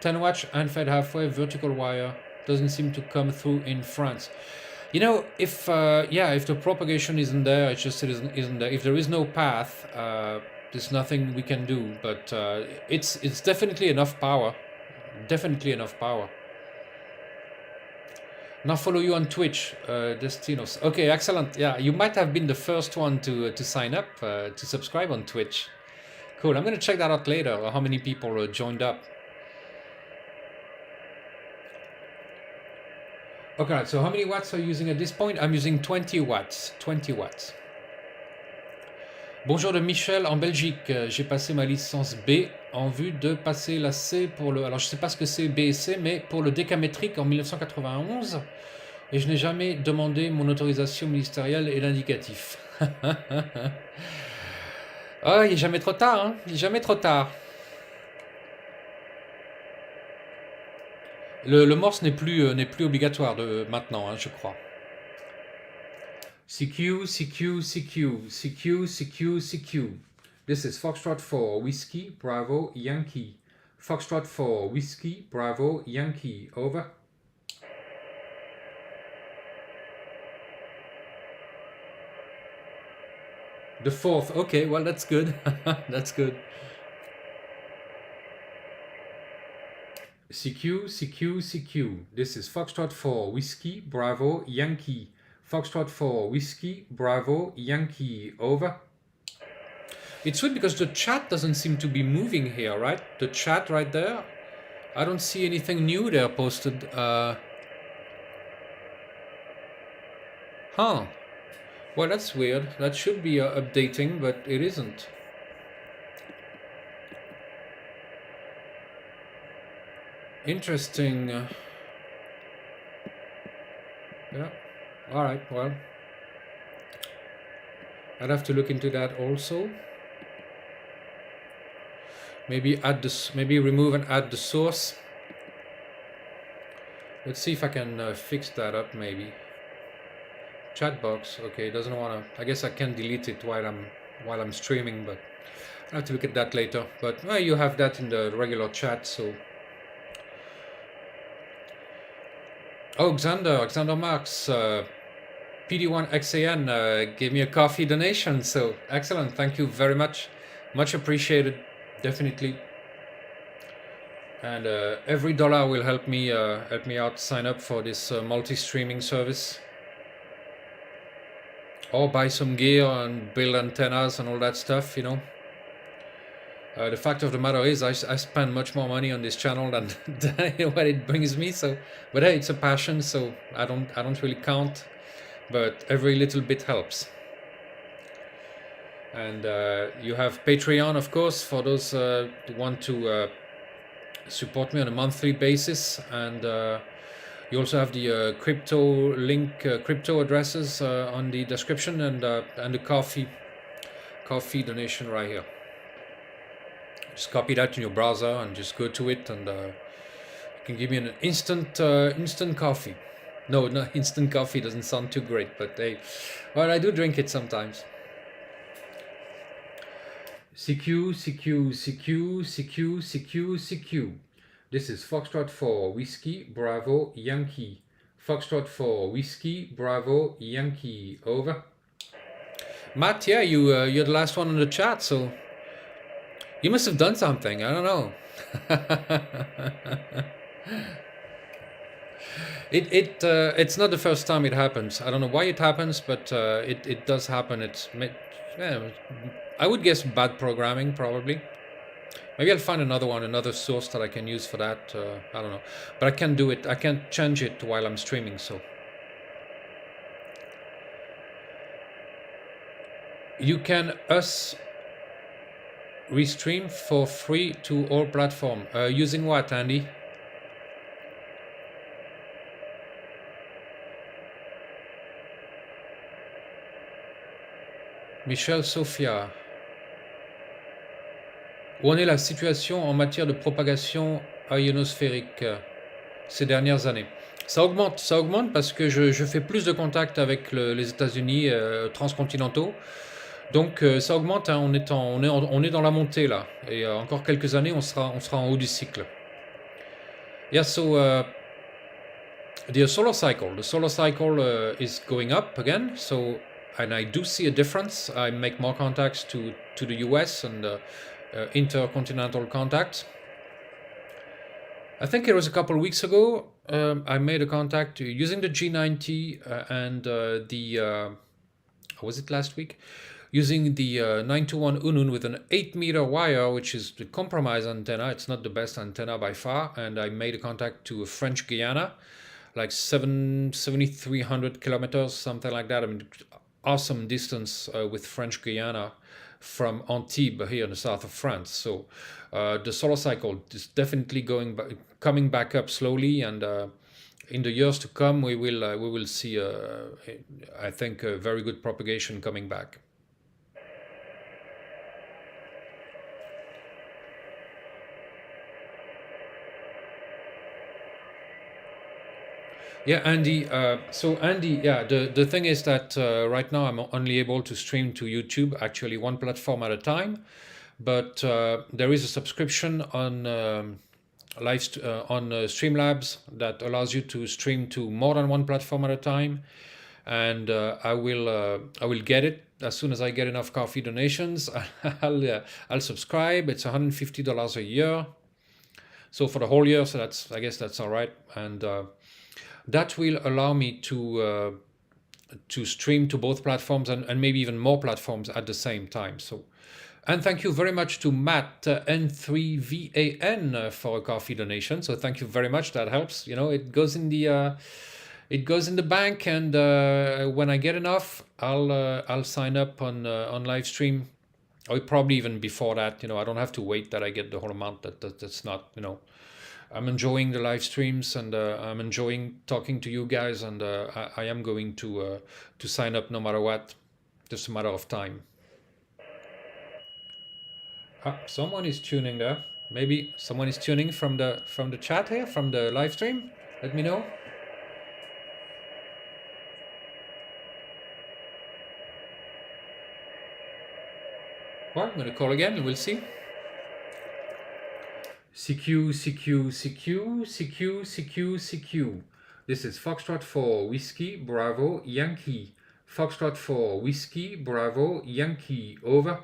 10 watts and fed halfway vertical wire doesn't seem to come through in France. You know, if the propagation isn't there, it just isn't there. If there is no path, there's nothing we can do. But it's definitely enough power. Definitely enough power. Now follow you on Twitch, Destinos. Okay, excellent. Yeah, you might have been the first one to sign up, to subscribe on Twitch. Cool. I'm gonna check that out later. How many people joined up? Okay, so how many watts are you using at this point? I'm using 20 watts. 20 watts. Bonjour de Michel en Belgique. J'ai passé ma licence B en vue de passer la C pour le... Alors je sais pas ce que c'est B et C, mais pour le décamétrique en 1991. Et je n'ai jamais demandé mon autorisation ministérielle et l'indicatif. Oh, il n'est jamais trop tard, hein. Il n'est jamais trop tard. Le morse n'est plus obligatoire maintenant, hein, je crois. CQ, CQ, CQ, CQ, CQ, CQ. This is Foxtrot for Whiskey, Bravo, Yankee. Foxtrot for Whiskey, Bravo, Yankee. Over. The fourth. Okay, well, that's good. That's good. CQ, CQ, CQ. This is Foxtrot for Whiskey, Bravo, Yankee. Foxtrot for Whiskey, Bravo, Yankee. Over. It's weird because the chat doesn't seem to be moving here, right? The chat right there. I don't see anything new there posted. Huh. Well, that's weird. That should be updating, but it isn't. Interesting. Yeah. All right. Well, I'd have to look into that also. Maybe add this. Maybe remove and add the source. Let's see if I can fix that up. Maybe. Chat box. Okay, doesn't want to. I guess I can delete it while I'm streaming, but I have to look at that later. But well, you have that in the regular chat, so. Oh, Xander Marks, PD1XAN gave me a coffee donation, so excellent. Thank you very much. Much appreciated, definitely. And every dollar will help me out sign up for this multi-streaming service. Or buy some gear and build antennas and all that stuff, you know. The fact of the matter is, I spend much more money on this channel than what it brings me. So, but hey, it's a passion, so I don't really count. But every little bit helps. And you have Patreon, of course, for those who want to support me on a monthly basis. And you also have the crypto link, crypto addresses on the description, and the coffee donation right here. Just copy that in your browser and just go to it, and you can give me an instant coffee. No, instant coffee doesn't sound too great, but hey, well, I do drink it sometimes. CQ, CQ, CQ, CQ, CQ, CQ. This is Foxtrot for Whiskey, Bravo, Yankee. Foxtrot for Whiskey, Bravo, Yankee. Over. Matt, yeah, you're the last one in the chat, so you must have done something. I don't know. It's not the first time it happens. I don't know why it happens, but it does happen. Yeah, I would guess bad programming probably. Maybe I'll find another one, another source that I can use for that. I don't know, but I can't do it. I can't change it while I'm streaming. So you can restream for free to all platforms. Using what, Andy? Michel Sophia. Où en est la situation en matière de propagation ionosphérique ces dernières années? Ça augmente parce que je fais plus de contacts avec les États-Unis transcontinentaux. Donc ça augmente, hein, on est dans la montée là. Et encore quelques années, on sera en haut du cycle. Yeah, so the solar cycle is going up again. So, and I do see a difference. I make more contacts to the US and intercontinental contacts. I think it was a couple of weeks ago. I made a contact using the G90 and was it last week? Using the 921 Unun with an 8-meter wire, which is the compromise antenna. It's not the best antenna by far. And I made a contact to French Guiana, like 7,300 kilometers, something like that. I mean, awesome distance with French Guiana from Antibes here in the south of France. So the solar cycle is definitely coming back up slowly, and in the years to come, we will see, I think, a very good propagation coming back. Yeah, Andy. So Andy, yeah, the thing is that right now I'm only able to stream to YouTube, actually one platform at a time. But there is a subscription on Streamlabs that allows you to stream to more than one platform at a time. And I will get it as soon as I get enough coffee donations. I'll subscribe. It's $150 a year. So for the whole year, so I guess that's all right. And that will allow me to stream to both platforms and maybe even more platforms at the same time. So, and thank you very much to Matt N3VAN for a coffee donation. So thank you very much. That helps. You know, it goes in the bank, and when I get enough, I'll sign up on Livestream, or probably even before that. You know, I don't have to wait that I get the whole amount. That's not, you know. I'm enjoying the live streams, and I'm enjoying talking to you guys, and I am going to sign up no matter what. Just a matter of time. Someone is tuning there. Maybe someone is tuning from the chat here, from the live stream. Let me know. Well, I'm going to call again. We'll see. CQ. This is Foxtrot 4 Whiskey Bravo Yankee. Foxtrot 4 Whiskey Bravo Yankee. Over.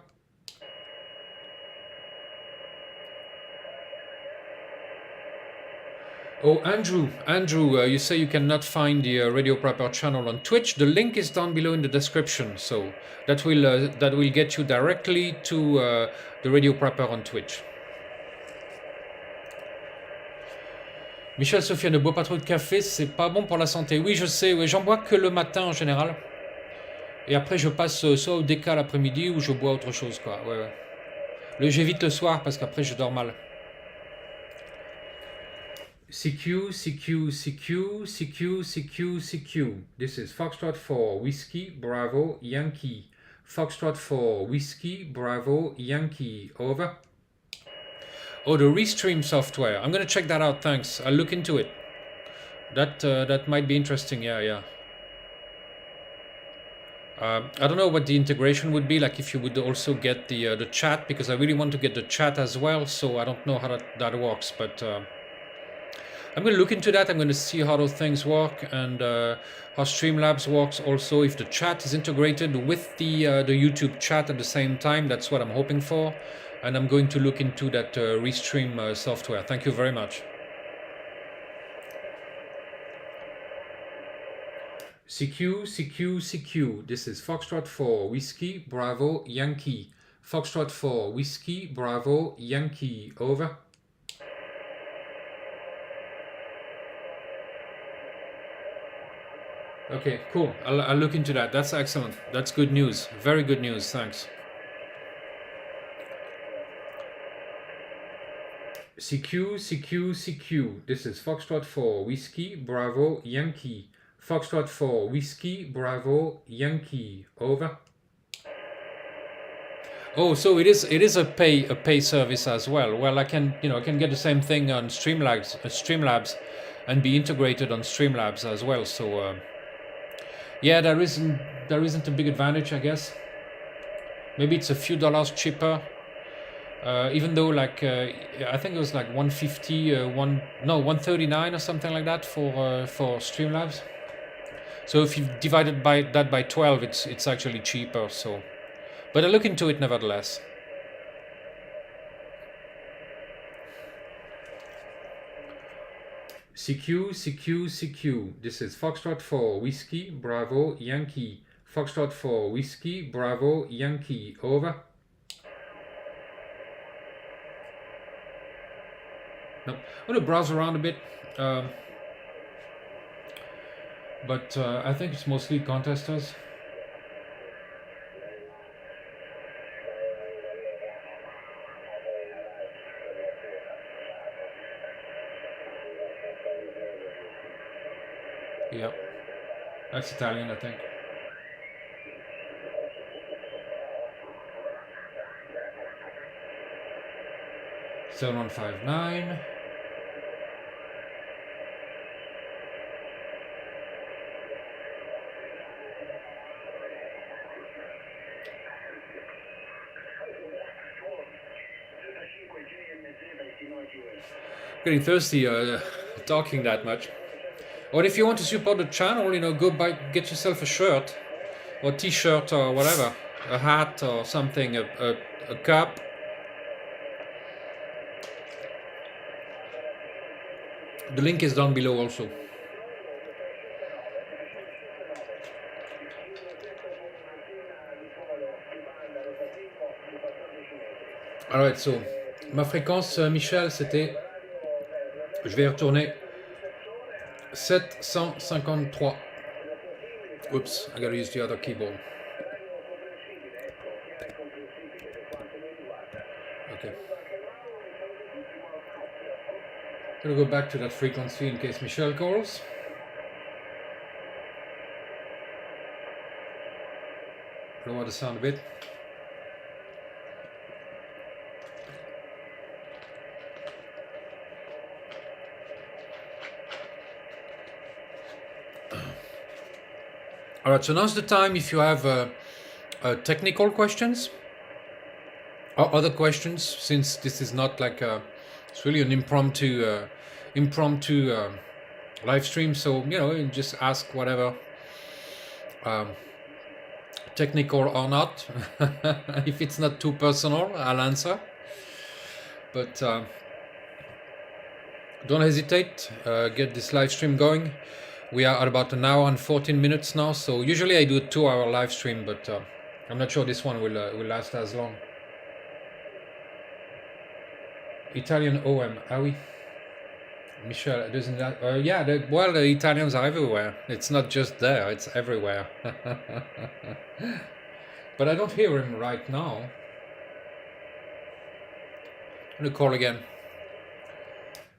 Oh, Andrew, you say you cannot find the Radio Prepper channel on Twitch. The link is down below in the description, so that will get you directly to the Radio Prepper on Twitch. Michel Sophia ne boit pas trop de café, c'est pas bon pour la santé. Oui, je sais, oui, j'en bois que le matin en général. Et après, je passe soit au décal l'après-midi ou je bois autre chose, quoi. Ouais. J'évite le soir parce qu'après, je dors mal. CQ. This is Foxtrot 4 Whiskey Bravo Yankee. Foxtrot 4 Whiskey Bravo Yankee. Over. Oh, the Restream software. I'm going to check that out, thanks. I'll look into it. That might be interesting, yeah. I don't know what the integration would be, like if you would also get the chat, because I really want to get the chat as well, so I don't know how that works, but I'm going to look into that. I'm going to see how those things work and how Streamlabs works. Also, if the chat is integrated with the YouTube chat at the same time, that's what I'm hoping for. And I'm going to look into that Restream software. Thank you very much. CQ, CQ, CQ. This is Foxtrot 4, Whiskey, Bravo, Yankee. Foxtrot 4, Whiskey, Bravo, Yankee. Over. Okay, cool. I'll look into that. That's excellent. That's good news. Very good news. Thanks. CQ, CQ, CQ. This is Foxtrot 4, Whiskey, Bravo, Yankee. Foxtrot 4, Whiskey, Bravo, Yankee. Over. Oh, so it is a pay service as well. Well, I can get the same thing on Streamlabs, and be integrated on Streamlabs as well. So yeah, there isn't a big advantage, I guess. Maybe it's a few dollars cheaper. Even though I think it was like 150, 139 or something like that for Streamlabs. So if you divided that by 12, it's actually cheaper. So, but I'll look into it nevertheless. CQ, CQ, CQ. This is Foxtrot 4, Whiskey, Bravo, Yankee. Foxtrot 4, Whiskey, Bravo, Yankee. Over. No, I'm going to browse around a bit. But I think it's mostly contesters. Yeah, that's Italian, I think. 7159. Getting thirsty talking that much. Or if you want to support the channel, go get yourself a shirt or t-shirt or whatever, a hat or something, a cup. The link is down below also. Alright, so ma fréquence, Michel, c'était, je vais y retourner, 753. Oops, I gotta use the other keyboard. Okay. I'm gonna go back to that frequency in case Michel calls. Lower the sound a bit. All right, so now's the time if you have technical questions or other questions, since this is not like it's really an impromptu live stream. So you just ask whatever, technical or not. If it's not too personal, I'll answer. But don't hesitate. Get this live stream going. We are at about an hour and 14 minutes now, so usually I do a 2-hour live stream, but I'm not sure this one will last as long. Italian OM, ah oui. Michel, doesn't that? Yeah, the Italians are everywhere. It's not just there, it's everywhere. But I don't hear him right now. I'm gonna call again.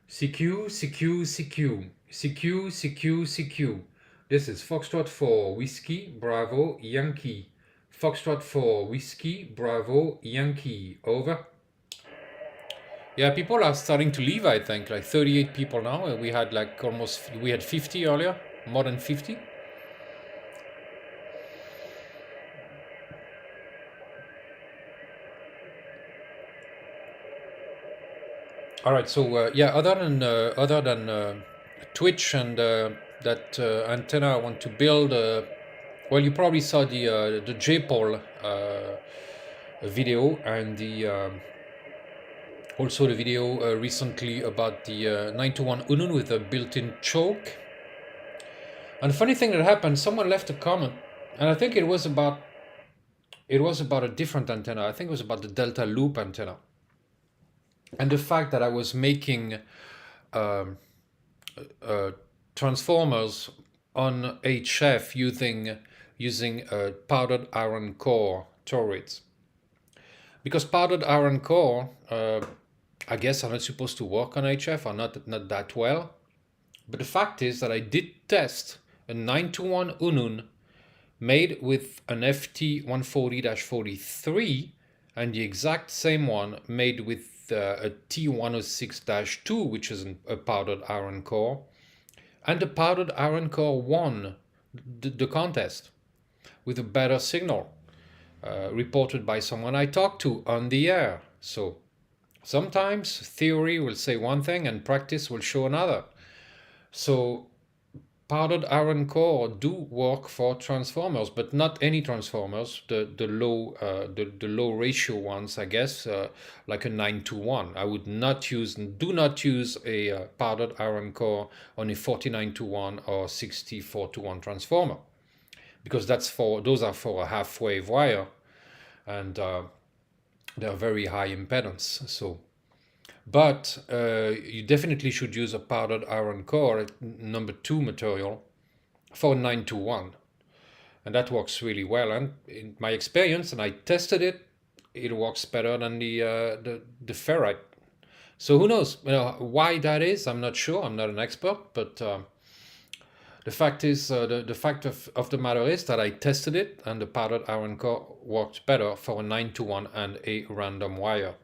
CQ, CQ, CQ. CQ, CQ, CQ. This is Foxtrot 4, Whiskey, Bravo, Yankee. Foxtrot 4, Whiskey, Bravo, Yankee. Over. Yeah, people are starting to leave, I think. Like 38 people now. We had we had 50 earlier. More than 50. All right, so yeah, other than Twitch and that antenna I want to build, well, you probably saw the JPOL video and the also the video recently about the 921 Unun with a built-in choke. And the funny thing that happened, someone left a comment, and I think it was about a different antenna. I think it was about the Delta Loop antenna, and the fact that I was making transformers on HF using powdered iron core toroids. Because powdered iron core, I guess, are not supposed to work on HF, or not that well. But the fact is that I did test a 921 Unun made with an FT140-43 and the exact same one made with a T106-2, which is a powdered iron core, and the powdered iron core won the contest with a better signal, reported by someone I talked to on the air. So sometimes theory will say one thing and practice will show another. So powdered iron core do work for transformers, but not any transformers. The low ratio ones, I guess, like a 921. I would not use, do not use a powdered iron core on a 49-1 or 64-1 transformer, because those are for a half wave wire, and they're very high impedance. So. But you definitely should use a powdered iron core, number 2 material, for 921. And that works really well. And in my experience, and I tested it, it works better than the ferrite. So who knows? Why that is, I'm not sure. I'm not an expert. But the fact is, the fact of the matter is that I tested it, and the powdered iron core worked better for a 921 and a random wire.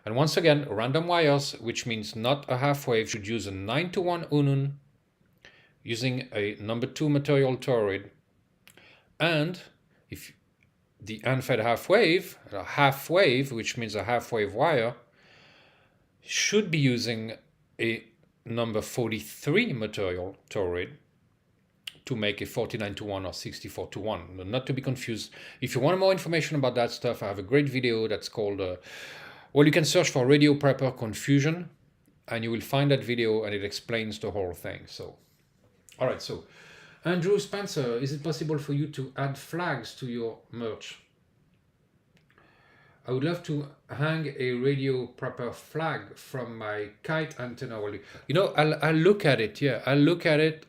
And once again, random wires, which means not a half wave, should use a 921 Unun using a number 2 material toroid. And if the unfed half wave, which means a half wave wire, should be using a number 43 material toroid to make a 49-1 or 64-1. Not to be confused. If you want more information about that stuff, I have a great video that's called well, you can search for radio prepper confusion, and you will find that video, and it explains the whole thing. So, all right. So, Andrew Spencer, is it possible for you to add flags to your merch? I would love to hang a radio prepper flag from my kite antenna. You know, I'll look at it. Yeah, I'll look at it.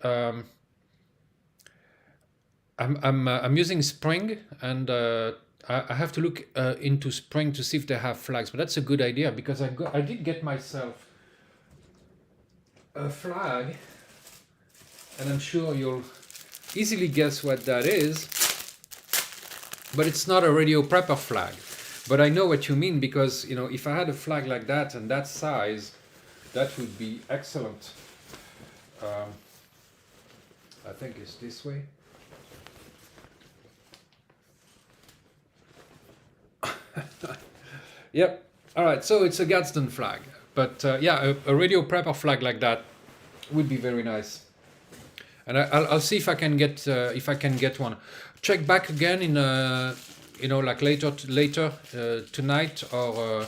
I'm using Spring, and I have to look into Spring to see if they have flags, but that's a good idea, because I did get myself a flag, and I'm sure you'll easily guess what that is, but it's not a radio prepper flag. But I know what you mean, because, you know, if I had a flag like that and that size, that would be excellent. I think it's this way. Yep. All right. So it's a Gadsden flag, but yeah, a radio prepper flag like that would be very nice. And I'll see if I can get one. Check back again in you know, like later tonight, or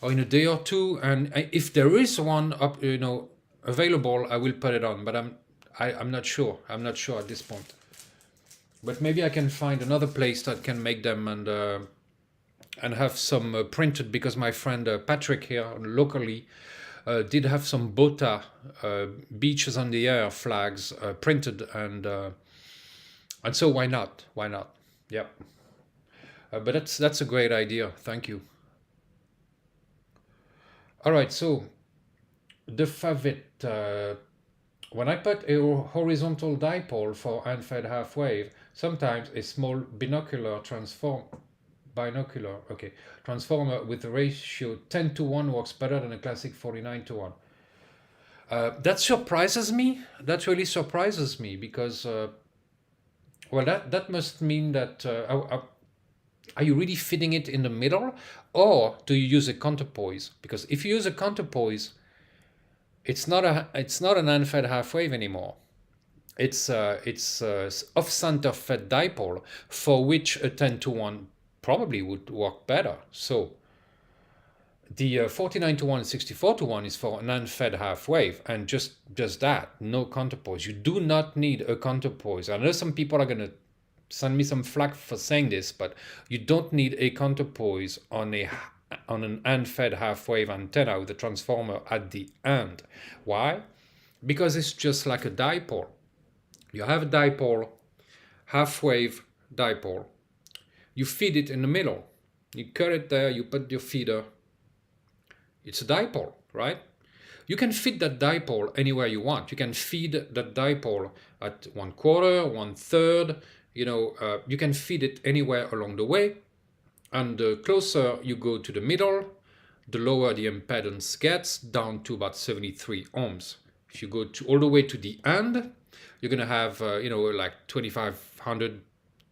in a day or two, and if there is one up, you know, available, I will put it on. But I'm not sure. I'm not sure at this point. But maybe I can find another place that can make them, and have some printed, because my friend Patrick here locally did have some BOTA Beaches on the Air flags printed, and so why not? Why not? Yeah. But that's a great idea. Thank you. All right. So the Favit. When I put a horizontal dipole for unfed half wave, sometimes a small binocular transformer with a ratio 10-1 works better than a classic 49-1. That surprises me. That really surprises me, because well, that must mean that are you really fitting it in the middle, or do you use a counterpoise? Because if you use a counterpoise, it's not an unfed half wave anymore. It's off-center fed dipole, for which a 10-to-1 probably would work better. So the 49-to-1 and 64-to-1 is for an unfed half wave, and just that, no counterpoise. You do not need a counterpoise. I know some people are going to send me some flack for saying this, but you don't need a counterpoise on an unfed half wave antenna with a transformer at the end. Why? Because it's just like a dipole. You have a dipole, half wave dipole. You feed it in the middle. You cut it there, you put your feeder. It's a dipole, right? You can feed that dipole anywhere you want. You can feed that dipole at 1/4, 1/3. You can feed it anywhere along the way. And the closer you go to the middle, the lower the impedance gets, down to about 73 ohms. If you go all the way to the end, you're going to have, like 2,500,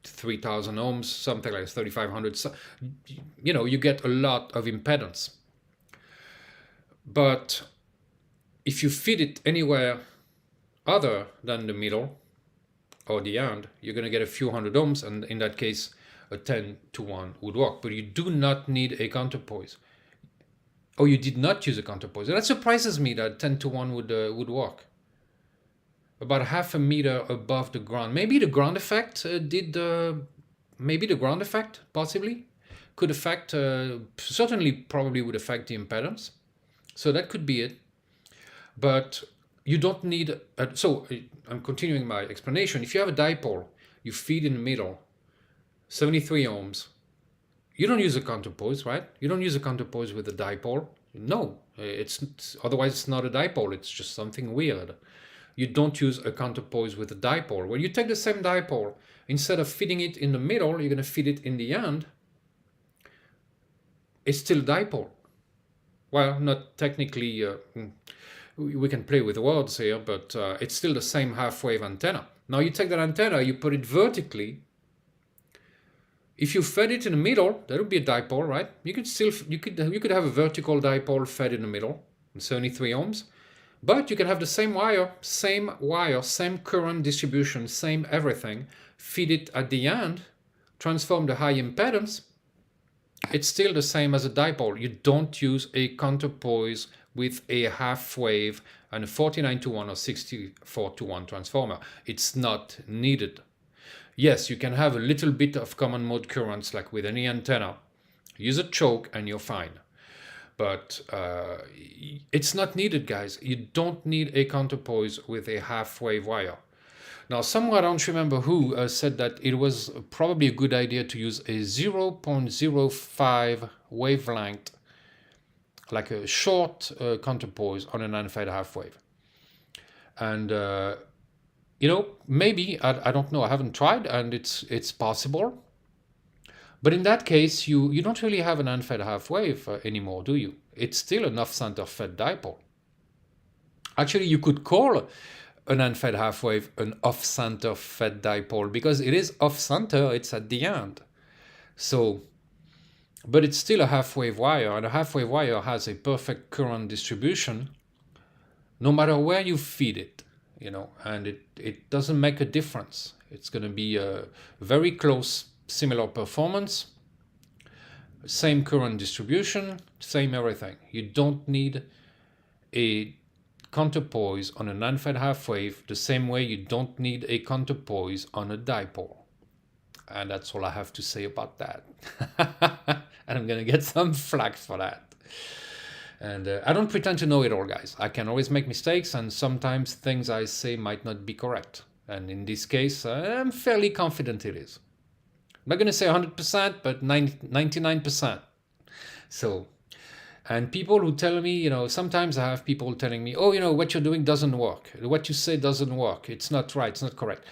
3,000 ohms, something like 3,500. So, you get a lot of impedance. But if you feed it anywhere other than the middle or the end, you're going to get a few hundred ohms, and in that case, a 10-to-1 would work. But you do not need a counterpoise. Oh, you did not use a counterpoise. That surprises me that 10-to-1 would work. About half a meter above the ground. Maybe the ground effect maybe the ground effect possibly could affect, certainly probably would affect the impedance. So that could be it. But you don't need, so I'm continuing my explanation. If you have a dipole, you feed in the middle, 73 ohms. You don't use a counterpoise, right? You don't use a counterpoise with a dipole. No, otherwise it's not a dipole. It's just something weird. You don't use a counterpoise with a dipole. When you take the same dipole, instead of feeding it in the middle, you're going to feed it in the end. It's still dipole. Well, not technically. We can play with words here, but it's still the same half-wave antenna. Now you take that antenna, you put it vertically. If you fed it in the middle, that would be a dipole, right? You could have a vertical dipole fed in the middle, 73 ohms, but you can have the same wire, same current distribution, same everything. Feed it at the end, transform the high impedance. It's still the same as a dipole. You don't use a counterpoise with a half wave and a 49-to-1 or 64-to-1 transformer. It's not needed. Yes, you can have a little bit of common mode currents like with any antenna. Use a choke and you're fine. But it's not needed, guys. You don't need a counterpoise with a half wave wire. Now, someone, I don't remember who, said that it was probably a good idea to use a 0.05 wavelength, like a short counterpoise on an unfed half wave. And, maybe, I don't know, I haven't tried, and it's possible. But in that case, you don't really have an unfed half wave anymore, do you? It's still an off-center fed dipole. Actually, you could call an unfed half wave an off-center fed dipole because it is off-center, it's at the end. So, but it's still a half-wave wire, and a half-wave wire has a perfect current distribution no matter where you feed it, and it doesn't make a difference. It's going to be a very close, similar performance, same current distribution, same everything. You don't need a counterpoise on an unfed half wave the same way you don't need a counterpoise on a dipole. And that's all I have to say about that. And I'm going to get some flack for that. And I don't pretend to know it all, guys. I can always make mistakes, and sometimes things I say might not be correct. And in this case, I'm fairly confident it is. I'm not going to say 100%, but 99%. So, and people who tell me, sometimes I have people telling me, oh, what you're doing doesn't work. What you say doesn't work. It's not right. It's not correct.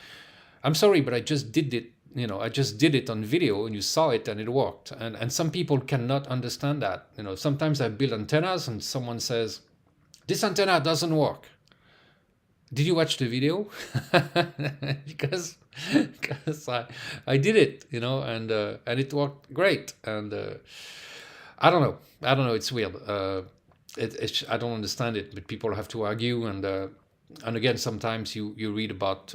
I'm sorry, but I just did it. I just did it on video and you saw it and it worked. And some people cannot understand that. Sometimes I build antennas and someone says, this antenna doesn't work. Did you watch the video? because I did it, and it worked great. And I don't know. It's weird. I don't understand it, but people have to argue, and again, sometimes you read about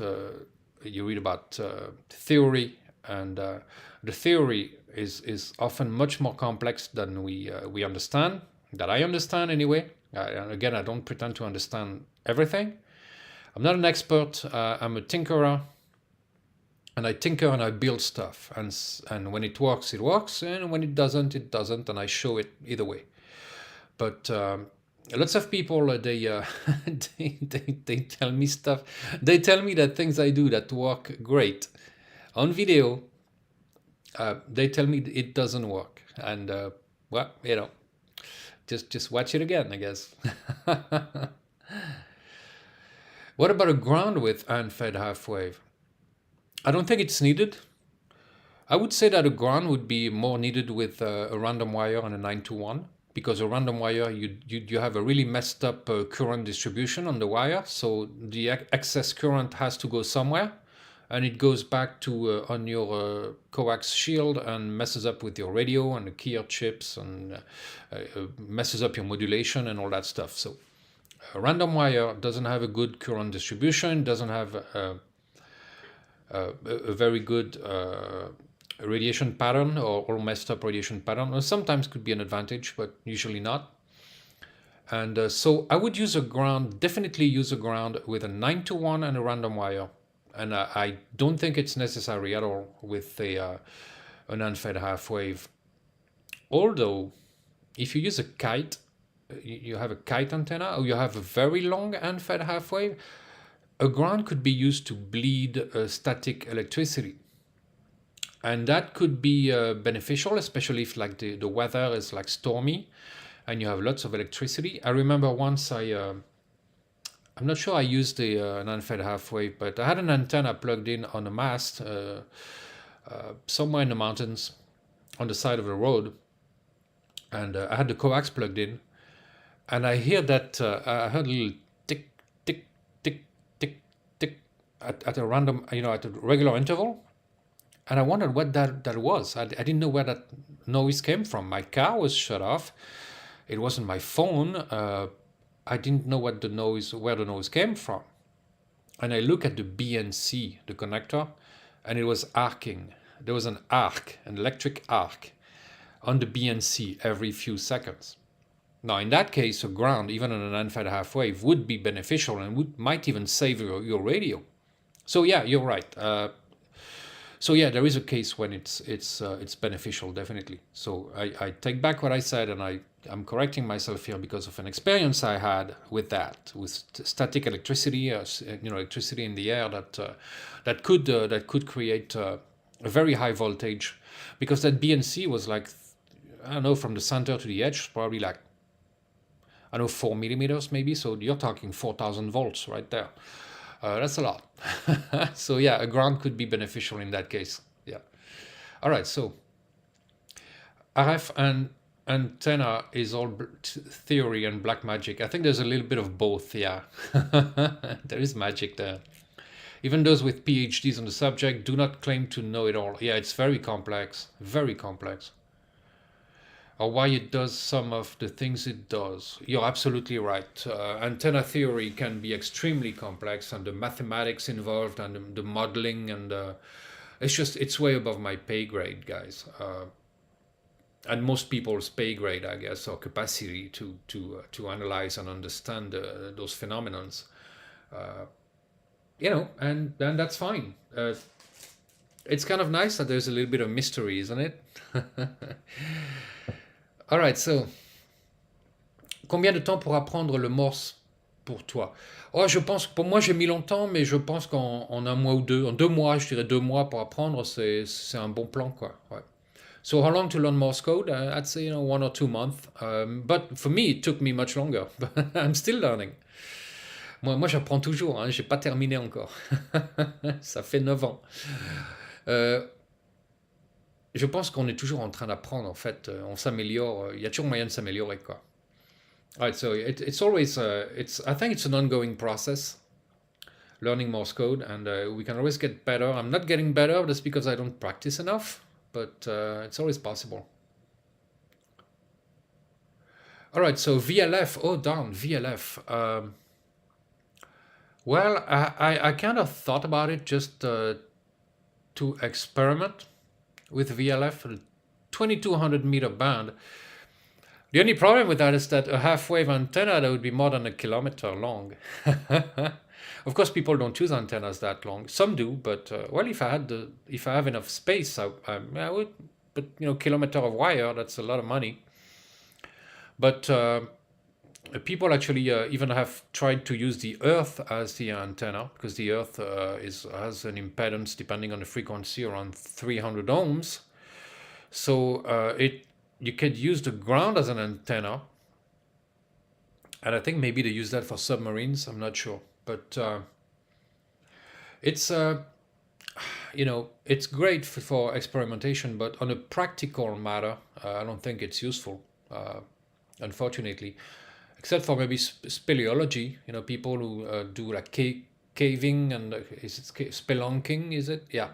theory, and the theory is often much more complex than we understand, that I understand anyway. And again, I don't pretend to understand everything. I'm not an expert. I'm a tinkerer, and I tinker and I build stuff, and when it works, and when it doesn't, and I show it either way. But lots of people, they they tell me stuff. They tell me that things I do that work great on video, they tell me it doesn't work, and well, you know, just watch it again, I guess. What about a ground width unfed half wave? I don't think it's needed. I would say that a ground would be more needed with a random wire and a 9-to-1, because a random wire, you have a really messed up current distribution on the wire, so the excess current has to go somewhere, and it goes back to on your coax shield and messes up with your radio and the keyer chips, and messes up your modulation and all that stuff. So a random wire doesn't have a good current distribution, doesn't have a very good radiation pattern, or messed up radiation pattern. Or sometimes could be an advantage, but usually not. And so I would use a ground, definitely use a ground with a 9-to-1 and a random wire. And I don't think it's necessary at all with an unfed half wave. Although, if you use a kite, you have a kite antenna, or you have a very long unfed half wave, a ground could be used to bleed static electricity. And that could be beneficial, especially if like the weather is like stormy and you have lots of electricity. I remember once I'm not sure I used an unfed half wave, but I had an antenna plugged in on a mast somewhere in the mountains on the side of the road, and I had the coax plugged in, and I hear that I heard a little tick, tick, tick, tick, tick at a random, at a regular interval. And I wondered what that was. I didn't know where that noise came from. My car was shut off. It wasn't my phone. I didn't know where the noise came from. And I look at the BNC, the connector, and it was arcing. There was an electric arc on the BNC every few seconds. Now, in that case, a ground, even on an unfed half wave, would be beneficial and might even save your radio. So yeah, you're right. So yeah, there is a case when it's beneficial, definitely. So I take back what I said, and I'm correcting myself here because of an experience I had with that, with static electricity, electricity in the air that could create a very high voltage, because that BNC was like, I don't know, from the center to the edge, probably like, I don't know, 4 millimeters maybe. So you're talking 4,000 volts right there. That's a lot. So yeah, a ground could be beneficial in that case. Yeah. All right. So RF and antenna is all theory and black magic. I think there's a little bit of both. Yeah. There is magic there. Even those with PhDs on the subject do not claim to know it all. Yeah, it's very complex. Very complex. Or why it does some of the things it does. You're absolutely right. Antenna theory can be extremely complex, and the mathematics involved, and the modeling, and it's way above my pay grade, guys. And most people's pay grade, I guess, or capacity to analyze and understand those phenomenons. And that's fine. It's kind of nice that there's a little bit of mystery, isn't it? All right, so combien de temps pour apprendre le morse pour toi? Oh, je pense que pour moi j'ai mis longtemps, mais je pense qu'en un mois ou deux, en 2 mois, je dirais 2 mois pour apprendre, c'est un bon plan, quoi. Ouais. So how long to learn Morse code? I'd say 1 or 2 months. But for me, it took me much longer. I'm still learning. Moi j'apprends toujours. Hein, j'ai pas terminé encore. Ça fait 9 ans. Je pense qu'on est toujours en train d'apprendre, en fait. On s'améliore. Il y a toujours moyen de s'améliorer, quoi. All right, so it's always, I think it's an ongoing process, learning Morse code, and we can always get better. I'm not getting better just because I don't practice enough, but it's always possible. All right, so VLF. Oh, darn, VLF. Well, I kind of thought about it just to experiment with VLF, a 2200 meter band. The only problem with that is that a half-wave antenna that would be more than a kilometer long. Of course, people don't choose antennas that long. Some do, but well, if I have enough space, I would. But you know, kilometer of wire, that's a lot of money. But people actually even have tried to use the Earth as the antenna, because the Earth has an impedance depending on the frequency around 300 ohms. So you could use the ground as an antenna, and I think maybe they use that for submarines. I'm not sure, but it's you know, it's great for experimentation, but on a practical matter, I don't think it's useful, unfortunately, except for maybe speleology. You know, people who do like caving and is it spelunking? Is it? Yeah.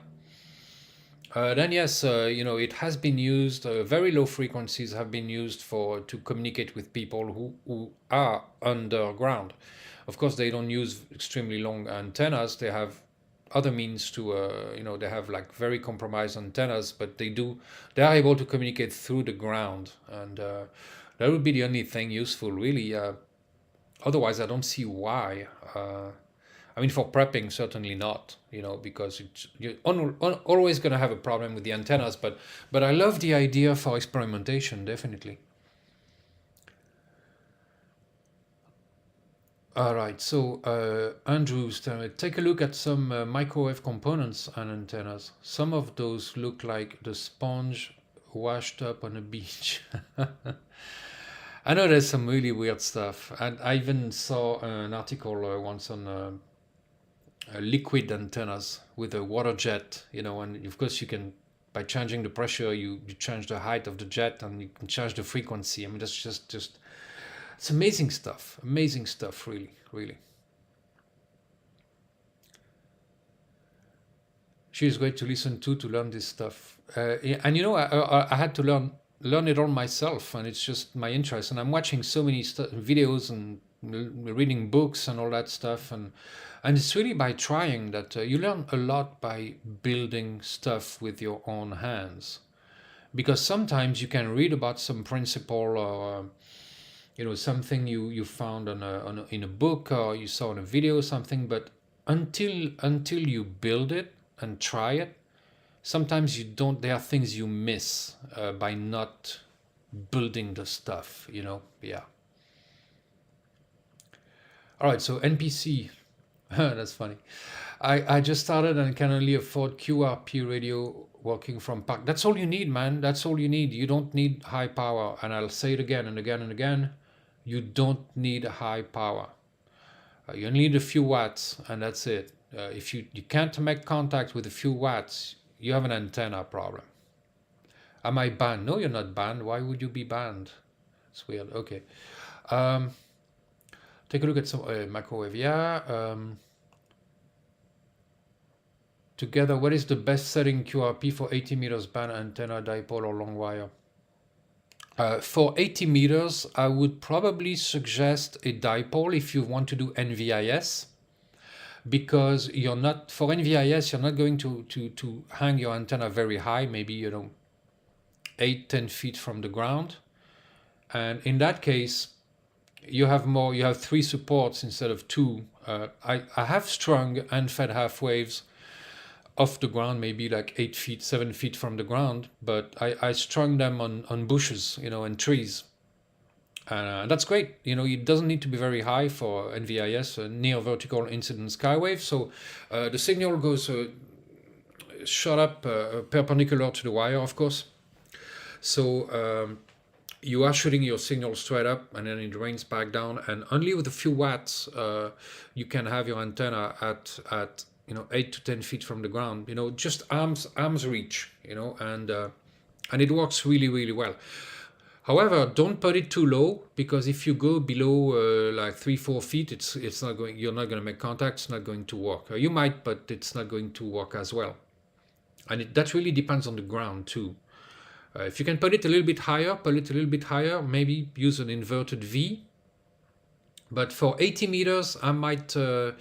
Then yes, you know, it has been used. Very low frequencies have been used to communicate with people who are underground. Of course, they don't use extremely long antennas. They have other means to, you know, they have like very compromised antennas, but they are able to communicate through the ground, and that would be the only thing useful, really. Otherwise, I don't see why. I mean, for prepping, certainly not, you know, because you're always going to have a problem with the antennas. But I love the idea for experimentation, definitely. All right, so Andrews, take a look at some microwave components and antennas. Some of those look like the sponge washed up on a beach. I know there's some really weird stuff. And I even saw an article once on liquid antennas with a water jet, you know, and of course you can, by changing the pressure, you change the height of the jet, and you can change the frequency. I mean, that's just it's amazing stuff, really, really. She's great to listen to learn this stuff, and you know, I had to learn it all myself, and it's just my interest, and I'm watching so many videos and reading books and all that stuff, and it's really by trying that you learn a lot by building stuff with your own hands, because sometimes you can read about some principle or you know, something you found in a book or you saw in a video or something, but until you build it and try it, sometimes you don't. There are things you miss by not building the stuff, you know. Yeah. All right, so NPC. That's funny. I just started and can only afford QRP radio working from park. That's all you need, man. That's all you need. You don't need high power. And I'll say it again and again and again. You don't need high power. You only need a few watts, and that's it. If you can't make contact with a few watts, you have an antenna problem. Am I banned? No, you're not banned. Why would you be banned? It's weird. Okay. Take a look at some microwave. Yeah. Together, what is the best setting QRP for 80 meters band antenna, dipole, or long wire? For 80 meters, I would probably suggest a dipole if you want to do NVIS, because you're not, for NVIS, you're not going to hang your antenna very high, maybe, you know, 8-10 feet from the ground. And in that case, you have 3 supports instead of 2. I have strung and fed half waves off the ground, maybe like 8 feet, 7 feet from the ground, but I strung them on bushes, you know, and trees. That's great. You know, it doesn't need to be very high for NVIS, near vertical incident skywave. So the signal goes shot up perpendicular to the wire, of course. So you are shooting your signal straight up, and then it rains back down. And only with a few watts, you can have your antenna at you know, 8 to 10 feet from the ground. You know, just arms reach. You know, and it works really, really well. However, don't put it too low, because if you go below like 3-4 feet, it's not going. You're not going to make contact. It's not going to work. You might, but it's not going to work as well. And that really depends on the ground too. If you can put it a little bit higher, put it a little bit higher, maybe use an inverted V. But for 80 meters, I might, well,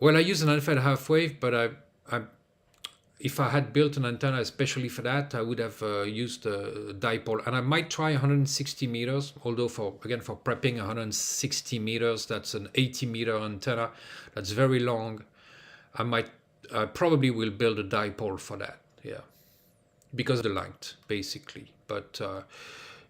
I use an unfed half wave, but if I had built an antenna especially for that, I would have used a dipole. And I might try 160 meters, although for prepping 160 meters, that's an 80 meter antenna. That's very long. I probably will build a dipole for that, yeah, because of the length, basically. But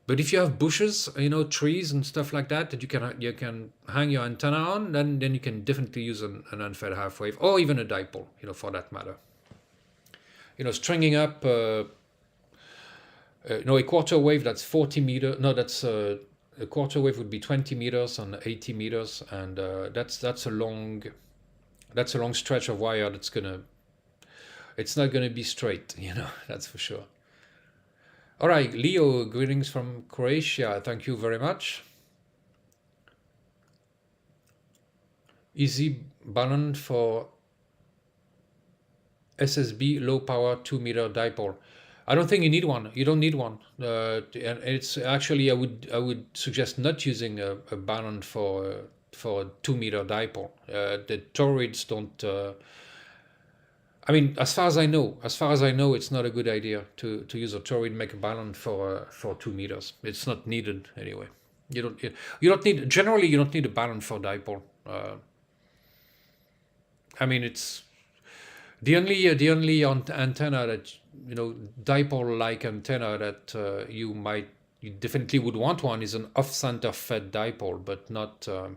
if you have bushes, trees and stuff like that you can hang your antenna on, then you can definitely use an unfed half wave or even a dipole, for that matter. Stringing up, a quarter wave that's 40 meters. No, that's a quarter wave would be 20 meters on 80 meters, and that's a long stretch of wire. It's not gonna be straight, that's for sure. All right, Leo, greetings from Croatia. Thank you very much. Easy balun for SSB low power 2 meter dipole. I don't think you need one. You don't need one. And it's actually, I would suggest not using a balun for a 2 meter dipole. The toroids don't. I mean, as far as I know, it's not a good idea to use a toroid make a balun for 2 meters. It's not needed anyway. You don't need. Generally, you don't need a balun for dipole. I mean, it's the only antenna that dipole-like antenna that you definitely would want one is an off-center fed dipole, but not a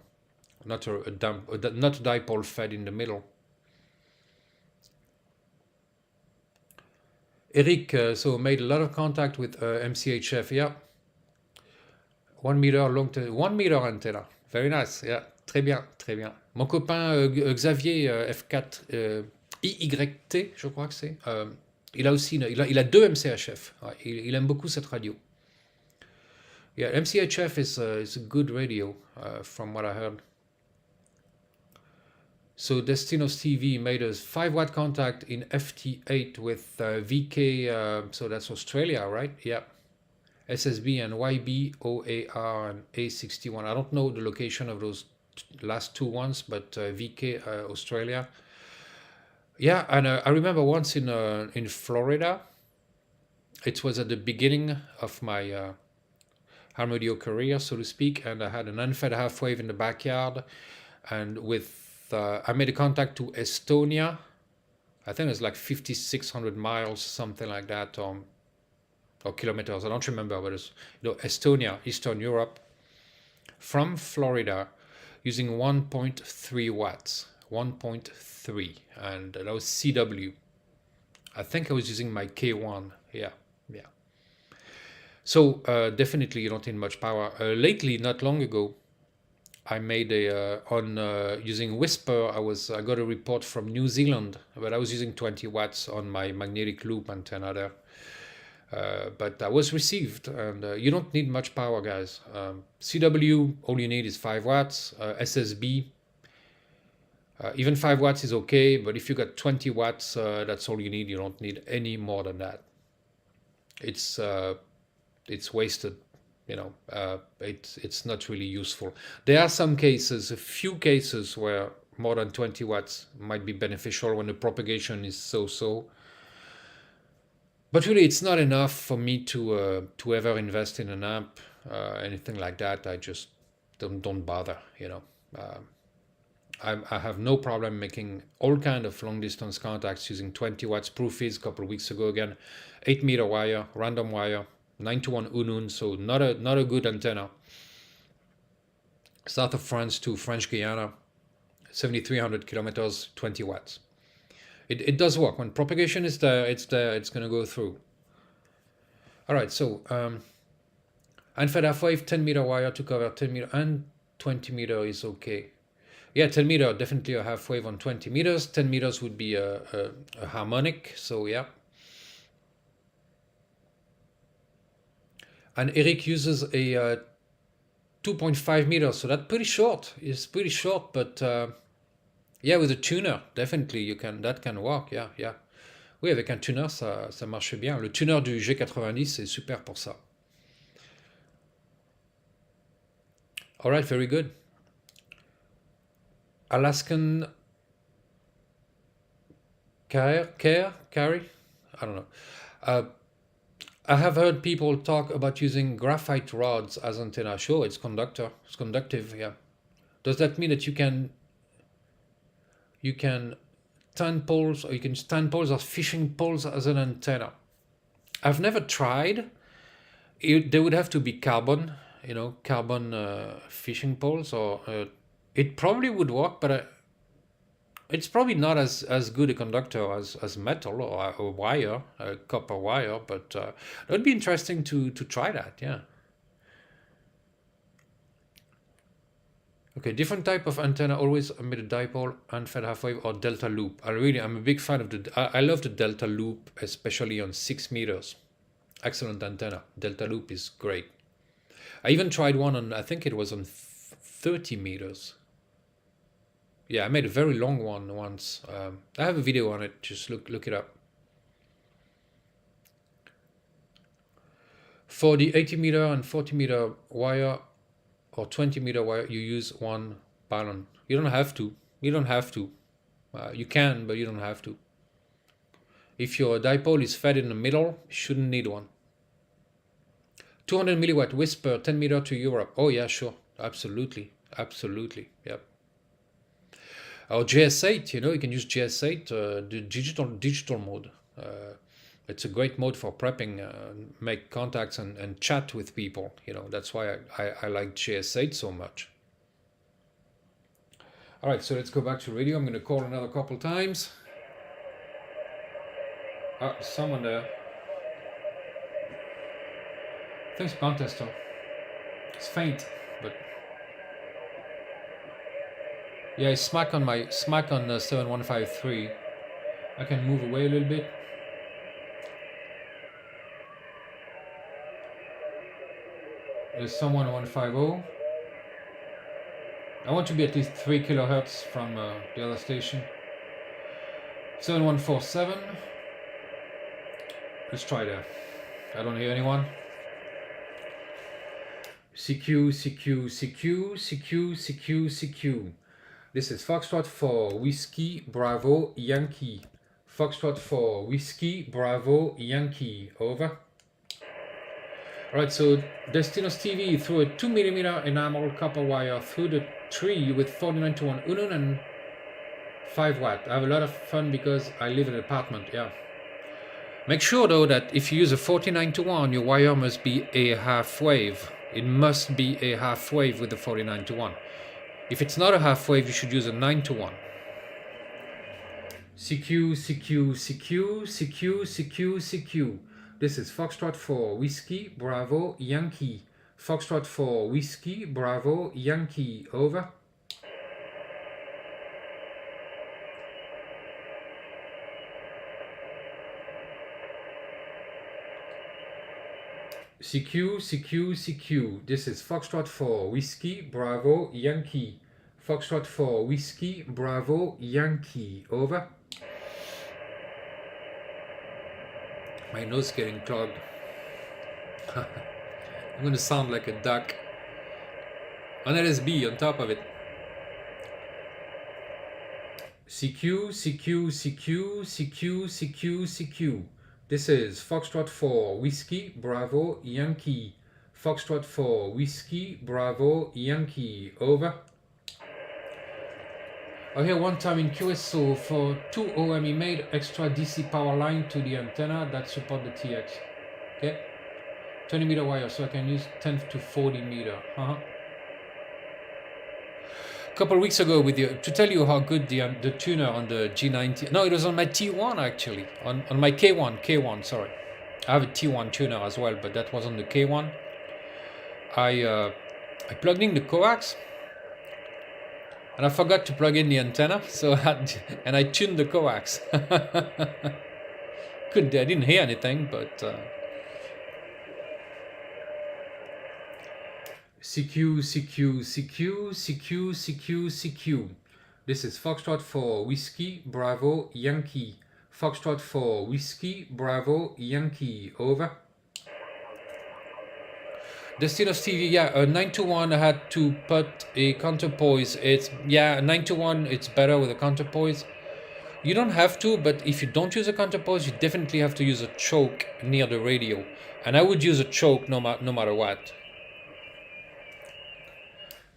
dipole fed in the middle. Eric, so made a lot of contact with MCHF, yeah. 1 meter long, 1 meter antenna. Very nice, yeah. Très bien, très bien. Mon copain Xavier F4 IYT, je crois que c'est. Il a aussi, il a 2 MCHF. Ouais, il aime beaucoup cette radio. Yeah, MCHF is a good radio, from what I heard. So Destinos TV made a 5-watt contact in FT8 with VK, so that's Australia, right? Yeah. SSB and YB, OAR, and A61. I don't know the location of those last 2 ones, but VK, Australia. Yeah, and I remember once in Florida, it was at the beginning of my ham radio career, so to speak, and I had an unfed half wave in the backyard, and I made a contact to Estonia. I think it was like 5,600 miles, something like that, or kilometers. I don't remember, but it's Estonia, Eastern Europe, from Florida, using 1.3 watts, 1.3, and that was CW. I think I was using my K1. Yeah. So definitely you don't need much power. Lately, not long ago, I made using Whisper. I got a report from New Zealand, but I was using 20 watts on my magnetic loop antenna there. But that was received, and you don't need much power, guys. CW, all you need is 5 watts. SSB, even 5 watts is okay, but if you got 20 watts, that's all you need. You don't need any more than that. It's wasted. It's not really useful. There are some cases, a few cases, where more than 20 watts might be beneficial when the propagation is so. But really, it's not enough for me to ever invest in an amp, anything like that. I just don't bother. I have no problem making all kind of long distance contacts using 20 watts proofies. A couple of weeks ago, again, 8 meter wire, random wire. 9-to-1 Unun, so not a good antenna. South of France to French Guiana, 7,300 kilometers, 20 watts. It does work. When propagation is there, it's going to go through. All right, so unfed half wave, 10 meter wire to cover 10 meter, and 20 meter is okay. Yeah, 10 meter, definitely a half wave on 20 meters. 10 meters would be a harmonic, so yeah. And Eric uses a 2.5 meters, so that's pretty short. It's pretty short, but yeah, with a tuner, definitely that can work. Yeah. Oui, avec un tuner, ça marche bien. Le tuner du G90, c'est super pour ça. All right, very good. Alaskan Carry? I don't know. I have heard people talk about using graphite rods as antenna. Sure, it's conductive, yeah. Does that mean that you can turn poles, or you can stand poles or fishing poles as an antenna? I've never tried. They would have to be carbon, carbon fishing poles, or it probably would work, but it's probably not as good a conductor as metal or a wire, a copper wire, but it would be interesting to try that, yeah. Okay, different type of antenna, always emit a dipole, unfed half wave, or delta loop. I'm a big fan of I love the delta loop, especially on 6 meters. Excellent antenna. Delta loop is great. I even tried one on, I think it was on 30 meters. Yeah, I made a very long one once. I have a video on it. Just look it up. For the 80 meter and 40 meter wire or 20 meter wire, you use one balun. You don't have to. You can, but you don't have to. If your dipole is fed in the middle, you shouldn't need one. 200 milliwatt whisper, 10 meter to Europe. Oh yeah, sure. Absolutely. Yep. Or GS8, you can use GS8, the digital mode. It's a great mode for prepping, make contacts and chat with people. That's why I like GS8 so much. All right, so let's go back to radio. I'm going to call another couple times. Someone there. Thanks, Contester. It's faint, but yeah, it's smack on 7153. I can move away a little bit. There's someone 150. I want to be at least 3 kilohertz from the other station. 7147. Let's try that. I don't hear anyone. CQ. This is Foxtrot for Whiskey Bravo Yankee. Foxtrot for Whiskey Bravo Yankee. Over. Alright, so Destinos TV through a 2mm enamel copper wire through the tree with 49 to 1 Unun and 5 watt. I have a lot of fun because I live in an apartment, yeah. Make sure though that if you use a 49 to 1, your wire must be a half wave. It must be a half wave with the 49 to 1. If it's not a half wave, you should use a 9 to 1. CQ. This is Foxtrot for Whiskey Bravo Yankee. Foxtrot for Whiskey Bravo Yankee. Over. CQ. This is Foxtrot for Whiskey Bravo Yankee. Foxtrot for Whiskey Bravo Yankee. Over. My nose is getting clogged. I'm going to sound like a duck. On LSB on top of it. CQ. This is Foxtrot for Whiskey Bravo Yankee. Foxtrot for Whiskey Bravo Yankee. Over. I hear one time in QSO for 2 OM he made extra DC power line to the antenna that support the TX. Okay, 20 meter wire, so I can use 10 to 40 meter. A couple of weeks ago to tell you how good the tuner on the G90. No, it was on my T1 actually. On my K1. Sorry, I have a T1 tuner as well, but that was on the K1. I plugged in the coax. And I forgot to plug in the antenna, so I tuned the coax. I didn't hear anything, but CQ. This is Foxtrot for Whiskey Bravo Yankee. Foxtrot 4 Whiskey Bravo Yankee, over. Destinos TV, yeah, 921 I had to put a counterpoise. It's, yeah, 921, it's better with a counterpoise. You don't have to, but if you don't use a counterpoise, you definitely have to use a choke near the radio. And I would use a choke no matter what.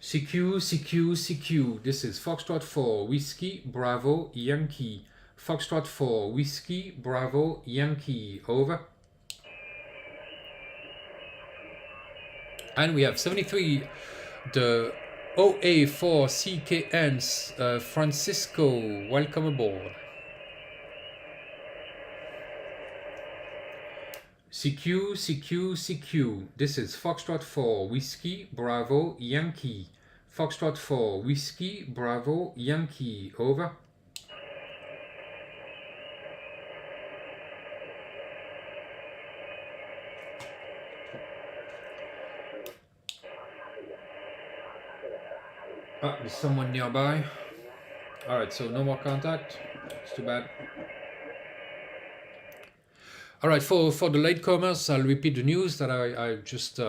CQ, CQ, CQ. This is Foxtrot 4 Whiskey Bravo Yankee. Foxtrot 4 Whiskey Bravo Yankee, over. And we have 73, the OA4CKN, Francisco, welcome aboard. CQ, CQ, CQ. This is Foxtrot 4 Whiskey Bravo Yankee. Foxtrot 4 Whiskey Bravo Yankee, over. Ah, there's someone nearby. Alright, so no more contact. It's too bad. Alright, for the latecomers, I'll repeat the news that I just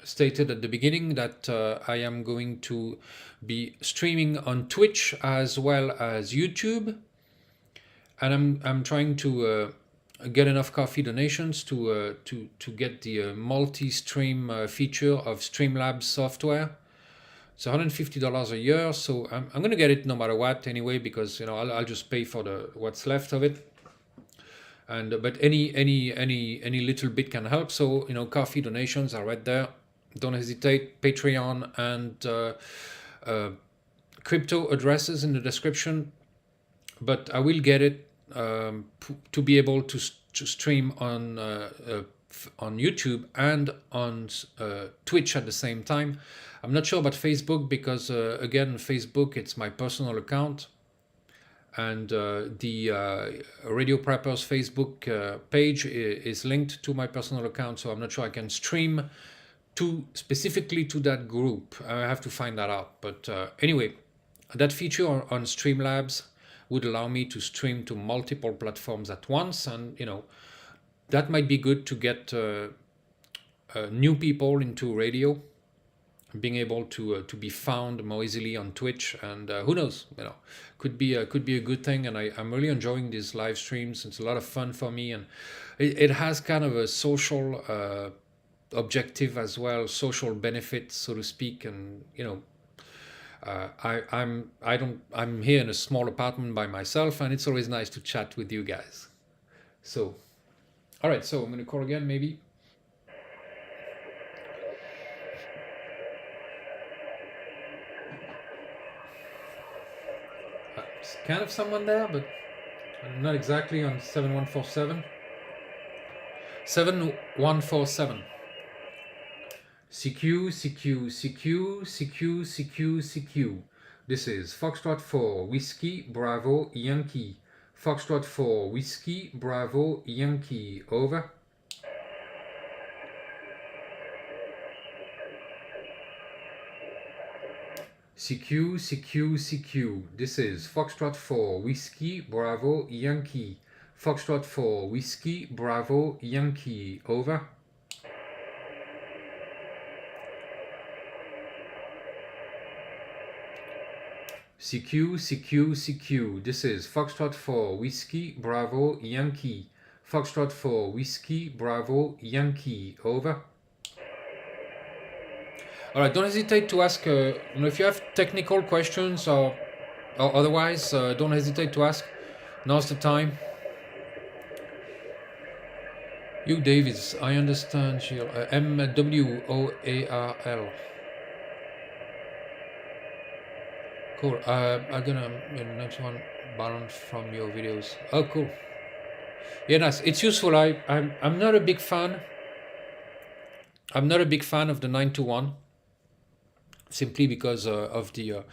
stated at the beginning, that I am going to be streaming on Twitch as well as YouTube. And I'm trying to get enough coffee donations to get the multi-stream feature of Streamlabs software. It's $150 a year, so I'm going to get it no matter what anyway, because I'll just pay for what's left of it. And but any little bit can help. So coffee donations are right there. Don't hesitate. Patreon and crypto addresses in the description. But I will get it to be able to stream on YouTube and on Twitch at the same time. I'm not sure about Facebook because again, Facebook, it's my personal account, and the Radio Preppers Facebook page is linked to my personal account, so I'm not sure I can stream specifically to that group. I have to find that out. But anyway, that feature on Streamlabs would allow me to stream to multiple platforms at once, and that might be good to get new people into radio, being able to be found more easily on Twitch, and who knows, could be a good thing. And I'm really enjoying these live streams. It's a lot of fun for me, and it has kind of a social objective as well, social benefit, so to speak. And I'm here in a small apartment by myself, and it's always nice to chat with you guys. So, all right, so I'm going to call again, maybe. There's kind of someone there, but I'm not exactly on 7147. 7147. CQ, CQ, CQ, CQ, CQ, CQ. This is Foxtrot 4 Whiskey Bravo Yankee. Foxtrot 4 Whiskey Bravo Yankee, over. CQ, CQ, CQ. This is Foxtrot 4 Whiskey Bravo Yankee. Foxtrot 4 Whiskey Bravo Yankee, over. CQ, CQ, CQ. This is Foxtrot 4 Whiskey Bravo Yankee. Foxtrot 4 Whiskey Bravo Yankee, over. All right, don't hesitate to ask, if you have technical questions or otherwise, don't hesitate to ask. Now's the time. You, Davids, I understand. MWOARL. Cool. I'm gonna next one balance from your videos. Oh, cool. Yeah, nice. It's useful. I'm not a big fan. I'm not a big fan of the 921. Simply because of the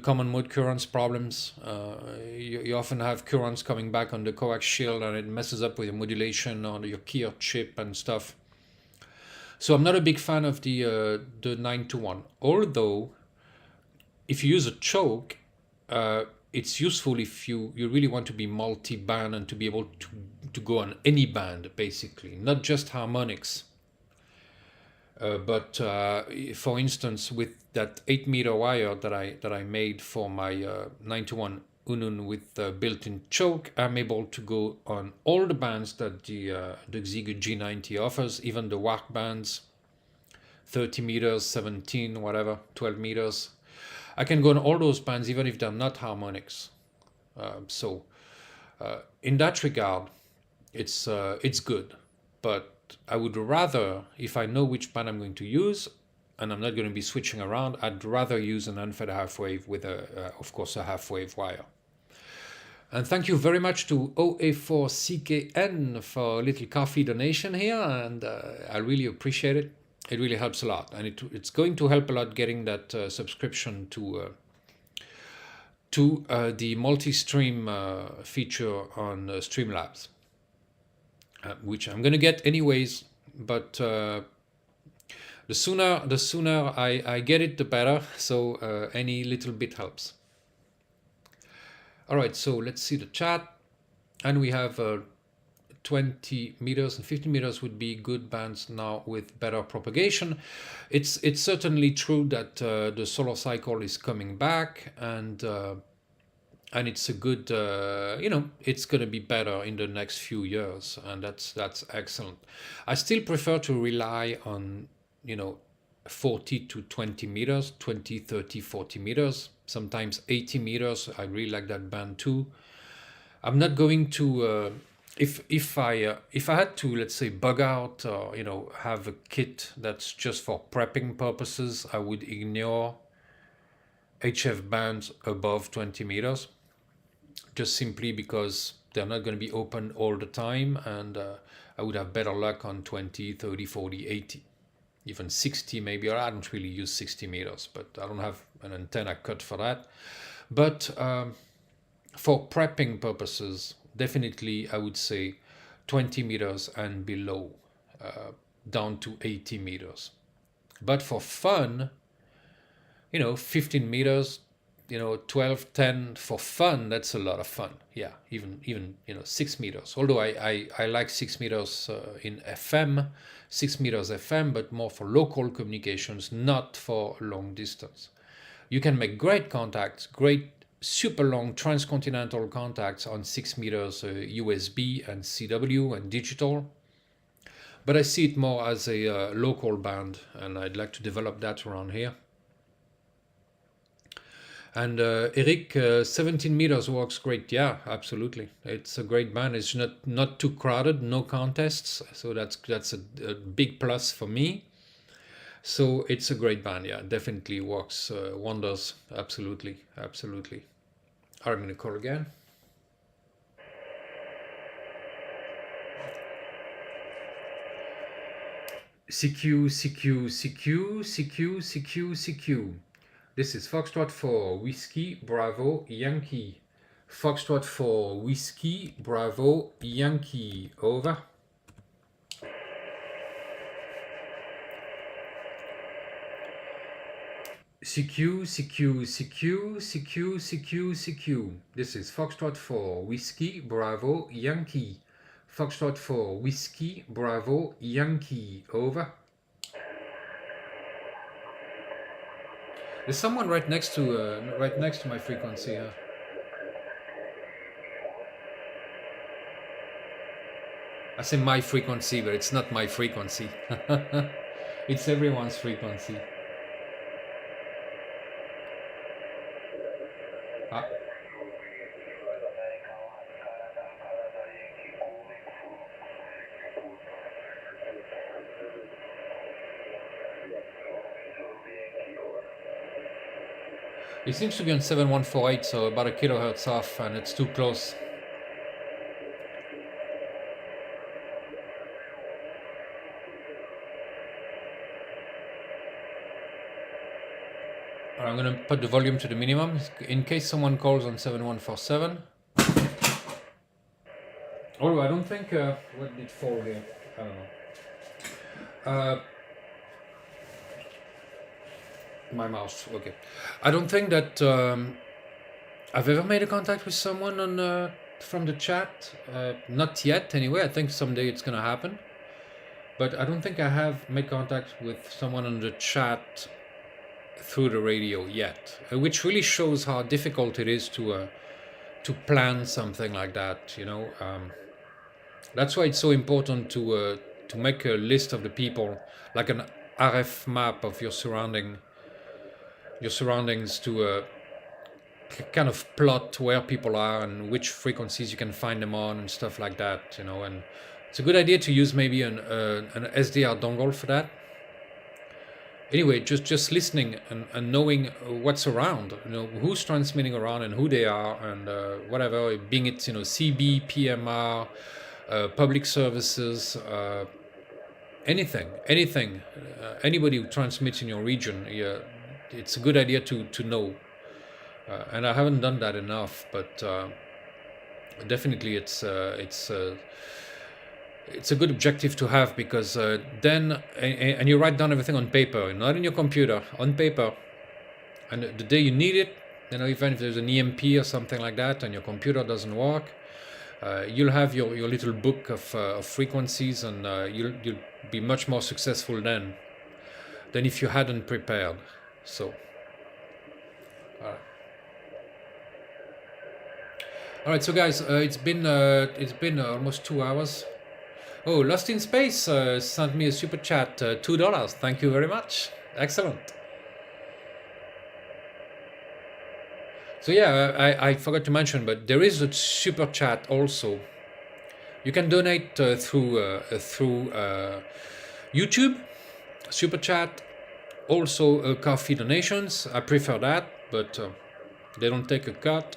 common mode currents problems. You often have currents coming back on the coax shield, and it messes up with your modulation on your keyer chip and stuff. So I'm not a big fan of the 921. Although, if you use a choke, it's useful if you really want to be multi-band and to be able to go on any band, basically, not just harmonics. But for instance, with that 8-meter wire that I made for my 91 Unun with built-in choke, I'm able to go on all the bands that the Xiegu G90 offers, even the WARC bands, 30 meters, 17, whatever, 12 meters. I can go on all those bands even if they're not harmonics. So in that regard, it's good. But I would rather, if I know which band I'm going to use, and I'm not going to be switching around, I'd rather use an unfed half wave with, of course, a half wave wire. And thank you very much to OA4CKN for a little coffee donation here, and I really appreciate it. It really helps a lot, and it's going to help a lot getting that subscription to the multi-stream feature on Streamlabs, which I'm going to get anyways. But the sooner I get it, the better. So any little bit helps. All right, so let's see the chat, and we have 20 meters and 50 meters would be good bands now with better propagation. It's certainly true that the solar cycle is coming back, and it's a good, it's going to be better in the next few years, and that's excellent. I still prefer to rely on 40 to 20 meters, 20, 30, 40 meters, sometimes 80 meters. I really like that band too. I'm not going to, if I had to, let's say, bug out or, have a kit that's just for prepping purposes, I would ignore HF bands above 20 meters, just simply because they're not going to be open all the time, and I would have better luck on 20, 30, 40, 80. Even 60 maybe, or I don't really use 60 meters, but I don't have an antenna cut for that. But for prepping purposes, definitely I would say 20 meters and below, down to 80 meters. But for fun, 15 meters, 12, 10 for fun, that's a lot of fun. Yeah, even 6 meters. Although I like 6 meters in FM, 6 meters FM, but more for local communications, not for long distance. You can make great contacts, great super long transcontinental contacts on 6 meters USB and CW and digital. But I see it more as a local band, and I'd like to develop that around here. And Eric, 17 meters works great. Yeah, absolutely. It's a great band. It's not too crowded, no contests. So that's a big plus for me. So it's a great band. Yeah, definitely works wonders. Absolutely. Absolutely. I'm going to call again. CQ, CQ, CQ, CQ, CQ, CQ. This is Foxtrot for Whiskey, Bravo, Yankee. Foxtrot for Whiskey, Bravo, Yankee. Over. CQ, CQ, CQ, CQ, CQ, CQ. This is Foxtrot for Whiskey, Bravo, Yankee. Foxtrot for Whiskey, Bravo, Yankee. Over. There's someone right next to my frequency. I say my frequency, but it's not my frequency. It's everyone's frequency. Ah. It seems to be on 7148, so about a kilohertz off, and it's too close. I'm going to put the volume to the minimum in case someone calls on 7147. Although I don't think what did fall here. I don't know. My mouse. Okay. I don't think that I've ever made a contact with someone on from the chat. Not yet, anyway. I think someday it's gonna happen. But I don't think I have made contact with someone on the chat through the radio yet, which really shows how difficult it is to plan something like that. You know, that's why it's so important to make a list of the people, like an RF map of your surroundings to kind of plot where people are and which frequencies you can find them on and stuff like that. You know, and it's a good idea to use maybe an SDR dongle for that. Anyway, just listening and knowing what's around, you know, who's transmitting around and who they are and whatever, being it, you know, CB, PMR, public services, anything, anybody who transmits in your region, yeah, it's a good idea to know. And I haven't done that enough, but definitely it's a good objective to have, because then and you write down everything on paper, not in your computer, on paper, and the day you need it, you know, even if there's an EMP or something like that and your computer doesn't work, you'll have your little book of frequencies, and you'll be much more successful then than if you hadn't prepared. So all right, so guys, it's been almost 2 hours. Oh, Lost in Space sent me a super chat, $2. Thank you very much. Excellent. So yeah, I forgot to mention, but there is a super chat also. You can donate through YouTube, super chat, also coffee donations. I prefer that, but they don't take a cut.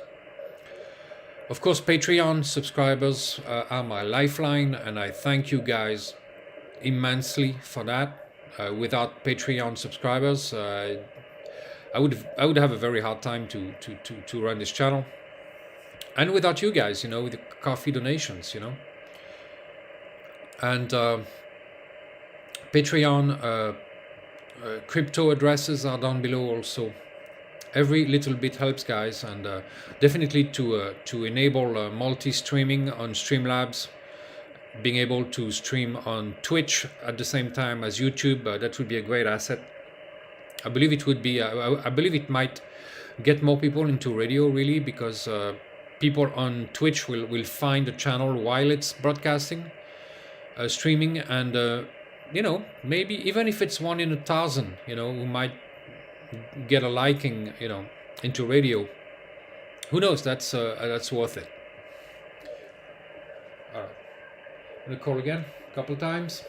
Of course, Patreon subscribers are my lifeline, and I thank you guys immensely for that. Without Patreon subscribers, I would have a very hard time to run this channel. And without you guys, you know, with the coffee donations, you know. And Patreon crypto addresses are down below also. Every little bit helps, guys, and definitely to enable multi-streaming on Streamlabs, being able to stream on Twitch at the same time as YouTube, that would be a great asset. I believe it would be. I believe it might get more people into radio, really, because people on Twitch will find the channel while it's broadcasting, streaming, and you know, maybe even if it's 1 in 1,000, you know, who might get a liking, you know, into radio. Who knows? That's worth it. All right, I'm gonna call again a couple times.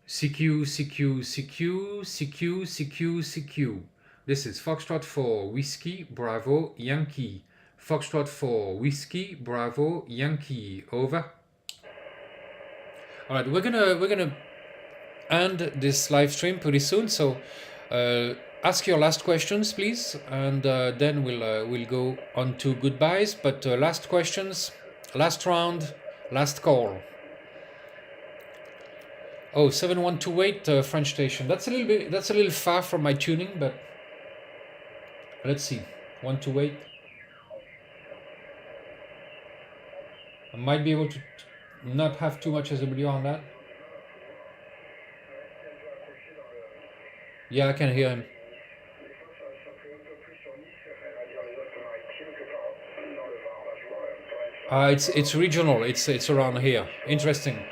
CQ, CQ, CQ, CQ, CQ, CQ. This is Foxtrot 4 Whiskey Bravo Yankee. Foxtrot 4 Whiskey Bravo Yankee. Over. All right, we're gonna end this live stream pretty soon, so ask your last questions, please, and then we'll go on to goodbyes. But last questions, last round, last call. Oh, 7128 French station. That's a little far from my tuning, but let's see. 128. I might be able to not have too much SW on that. Yeah, I can hear him. It's regional. It's around here. Interesting.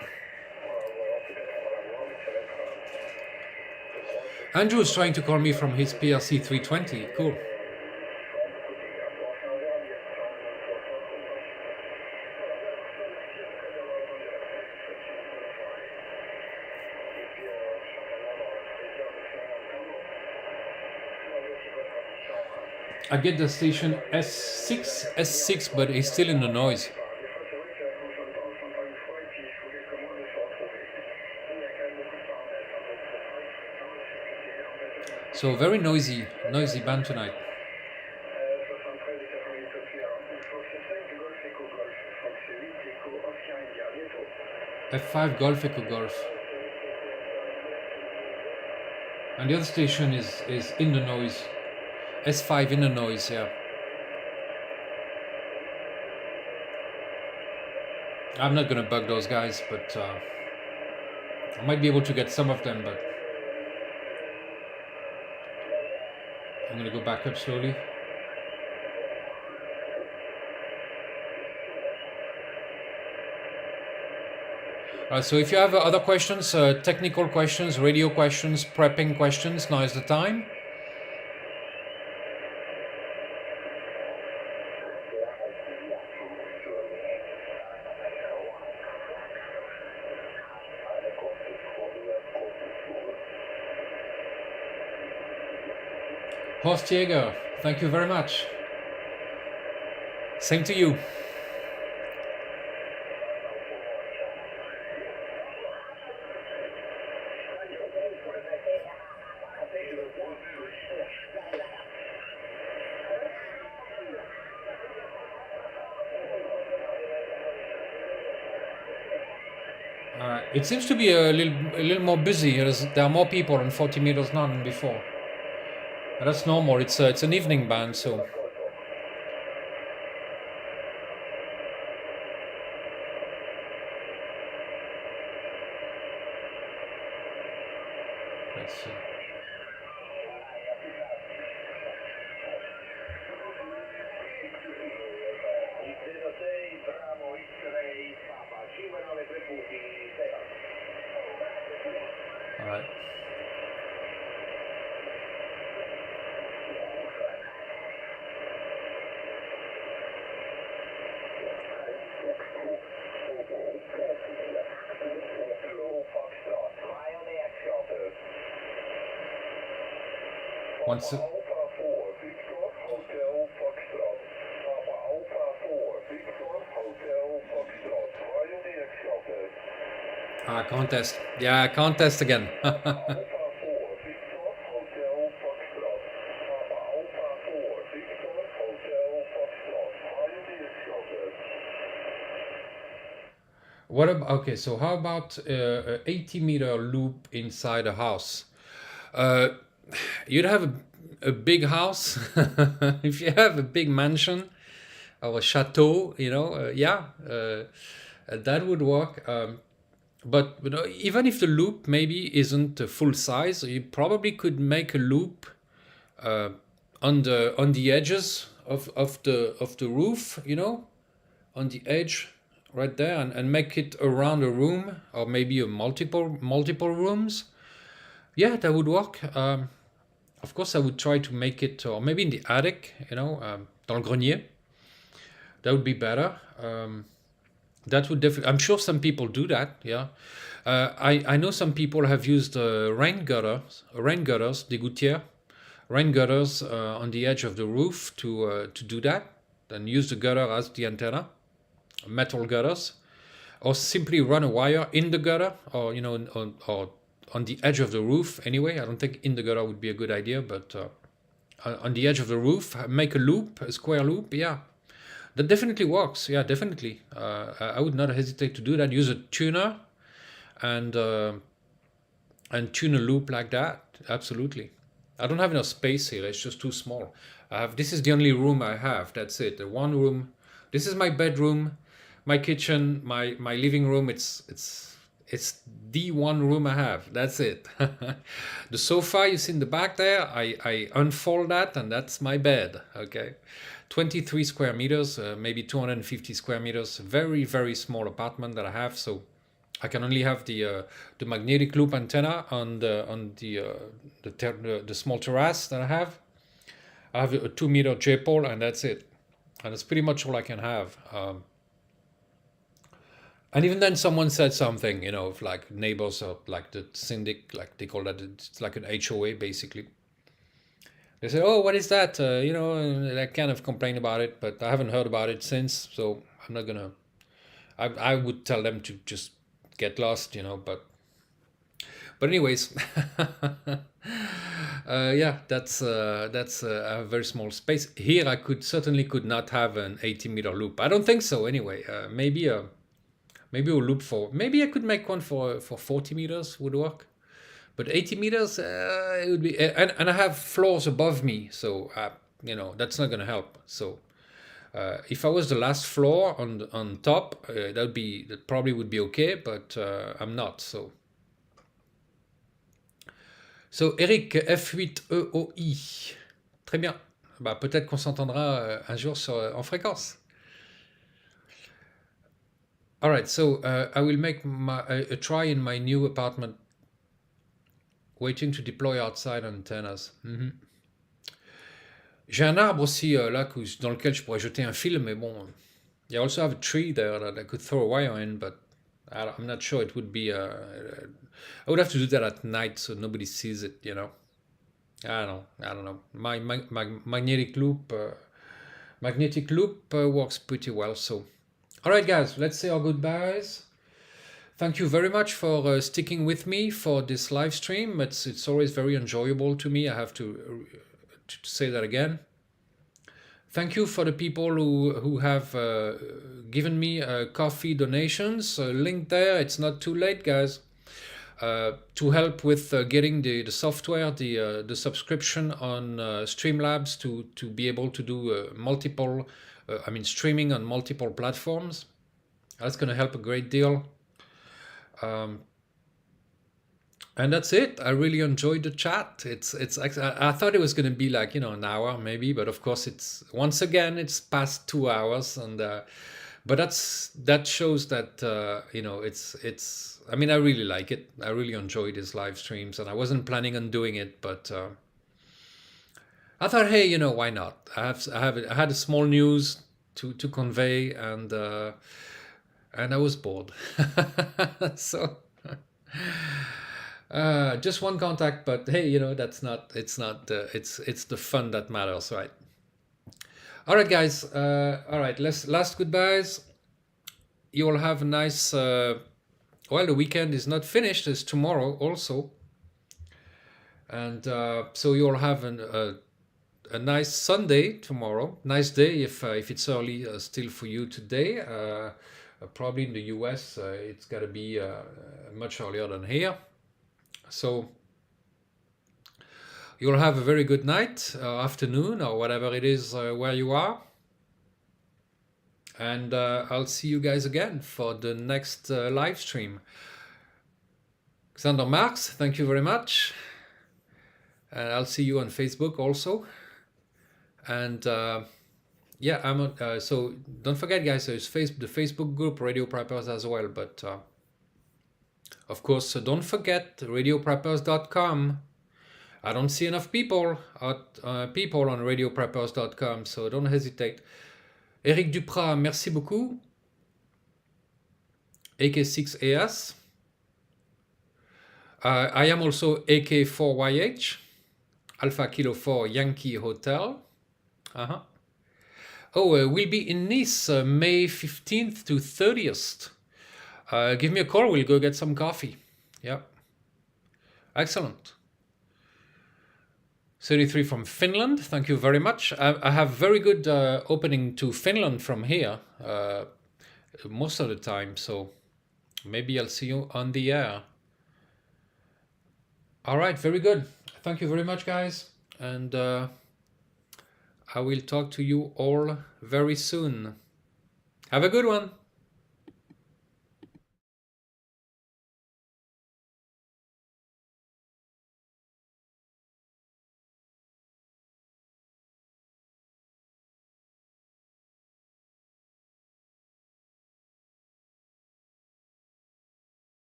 Andrew is trying to call me from his PRC 320. Cool. I get the station S6, but it's still in the noise. So very noisy band tonight. F5 Golf Echo Golf. And the other station is in the noise. S5 in the noise, yeah. I'm not gonna bug those guys, but I might be able to get some of them, but I'm gonna go back up slowly. So if you have other questions, technical questions, radio questions, prepping questions, now is the time. Horst Jäger, thank you very much. Same to you. It seems to be a little more busy. There are more people on 40 meters now than before. But that's normal. It's an evening band, so. Let's see. All right. Once. Contest. Yeah, contest again. What about, okay, so how about a 80-meter loop inside a house? You'd have a big house. If you have a big mansion or a chateau, that would work. But even if the loop maybe isn't full size, you probably could make a loop on the edges of the roof, on the edge right there, and make it around a room, or maybe a multiple rooms. Yeah, that would work. Of course, I would try to make it, or maybe in the attic, dans le grenier. That would be better. That would definitely. I'm sure some people do that. Yeah, I know some people have used rain gutters, des gouttières, rain gutters on the edge of the roof to do that, and use the gutter as the antenna, metal gutters, or simply run a wire in the gutter, or or on the edge of the roof. Anyway, I don't think in the gutter would be a good idea, but on the edge of the roof, make a loop, a square loop. Yeah. That definitely works. Yeah, definitely. I would not hesitate to do that. Use a tuner and tune a loop like that. Absolutely. I don't have enough space here. It's just too small. This is the only room I have. That's it. The one room. This is my bedroom, my kitchen, my living room. It's the one room I have. That's it. The sofa you see in the back there, I unfold that, and that's my bed. Okay. 23 square meters, maybe 250 square meters. Very, very small apartment that I have. So I can only have the magnetic loop antenna on the small terrace that I have. I have a 2-meter J-pole, and that's it. And that's pretty much all I can have. And even then, someone said something, if like neighbors or like the syndic, like they call that, it's like an HOA basically. They say, "Oh, what is that?" I kind of complain about it, but I haven't heard about it since, so I'm not gonna. I would tell them to just get lost, But anyways, yeah, that's a very small space. Here, I certainly could not have an 80-meter loop. I don't think so. Anyway, maybe a loop maybe I could make one for 40 meters would work. But 80 meters, it would be, and I have floors above me, so that's not going to help. So If I was the last floor on top, that probably would be okay, but I'm not. So Eric F8EOI, très bien. Bah, peut-être qu'on s'entendra un jour en fréquence. All right, so I will make a try in my new apartment. Waiting to deploy outside antennas. J'ai un arbre aussi là dans lequel je pourrais jeter un fil, mais bon. I also have a tree there that I could throw a wire in, but I'm not sure it would be. I would have to do that at night so nobody sees it, you know. I don't know. My magnetic loop works pretty well. So, all right, guys, let's say our goodbyes. Thank you very much for sticking with me for this live stream. It's always very enjoyable to me. I have to say that again. Thank you for the people who have given me coffee donations. Link there. It's not too late, guys. To help with getting the software, the subscription on Streamlabs to be able to do streaming on multiple platforms. That's going to help a great deal. And that's it. I really enjoyed the chat. I thought it was going to be like, an hour maybe, but of course it's past 2 hours, and but that shows that it's I mean, I really like it. I really enjoy these live streams, and I wasn't planning on doing it, but I thought, hey, why not? I had a small news to convey, and I was bored. So just one contact, but hey, it's the fun that matters, right? All right, guys. All right, last goodbyes. You all have a nice well, the weekend is not finished. It's tomorrow also, and so you all have a nice Sunday tomorrow. Nice day if it's early still for you today. Probably in the US, it's got to be much earlier than here. So you'll have a very good night, afternoon, or whatever it is where you are. And I'll see you guys again for the next live stream. Xander Marx, thank you very much. And I'll see you on Facebook also. And yeah, I'm on, so don't forget, guys, there's the Facebook group Radio Preppers as well. But of course, don't forget radiopreppers.com. I don't see enough people on radiopreppers.com, so don't hesitate. Eric Duprat, merci beaucoup. AK6AS. I am also AK4YH, Alpha Kilo 4 Yankee Hotel. Oh, we'll be in Nice May 15th to 30th. Give me a call. We'll go get some coffee. Yeah. Excellent. 33 from Finland. Thank you very much. I have very good opening to Finland from here most of the time. So maybe I'll see you on the air. All right. Very good. Thank you very much, guys. And I will talk to you all very soon. Have a good one.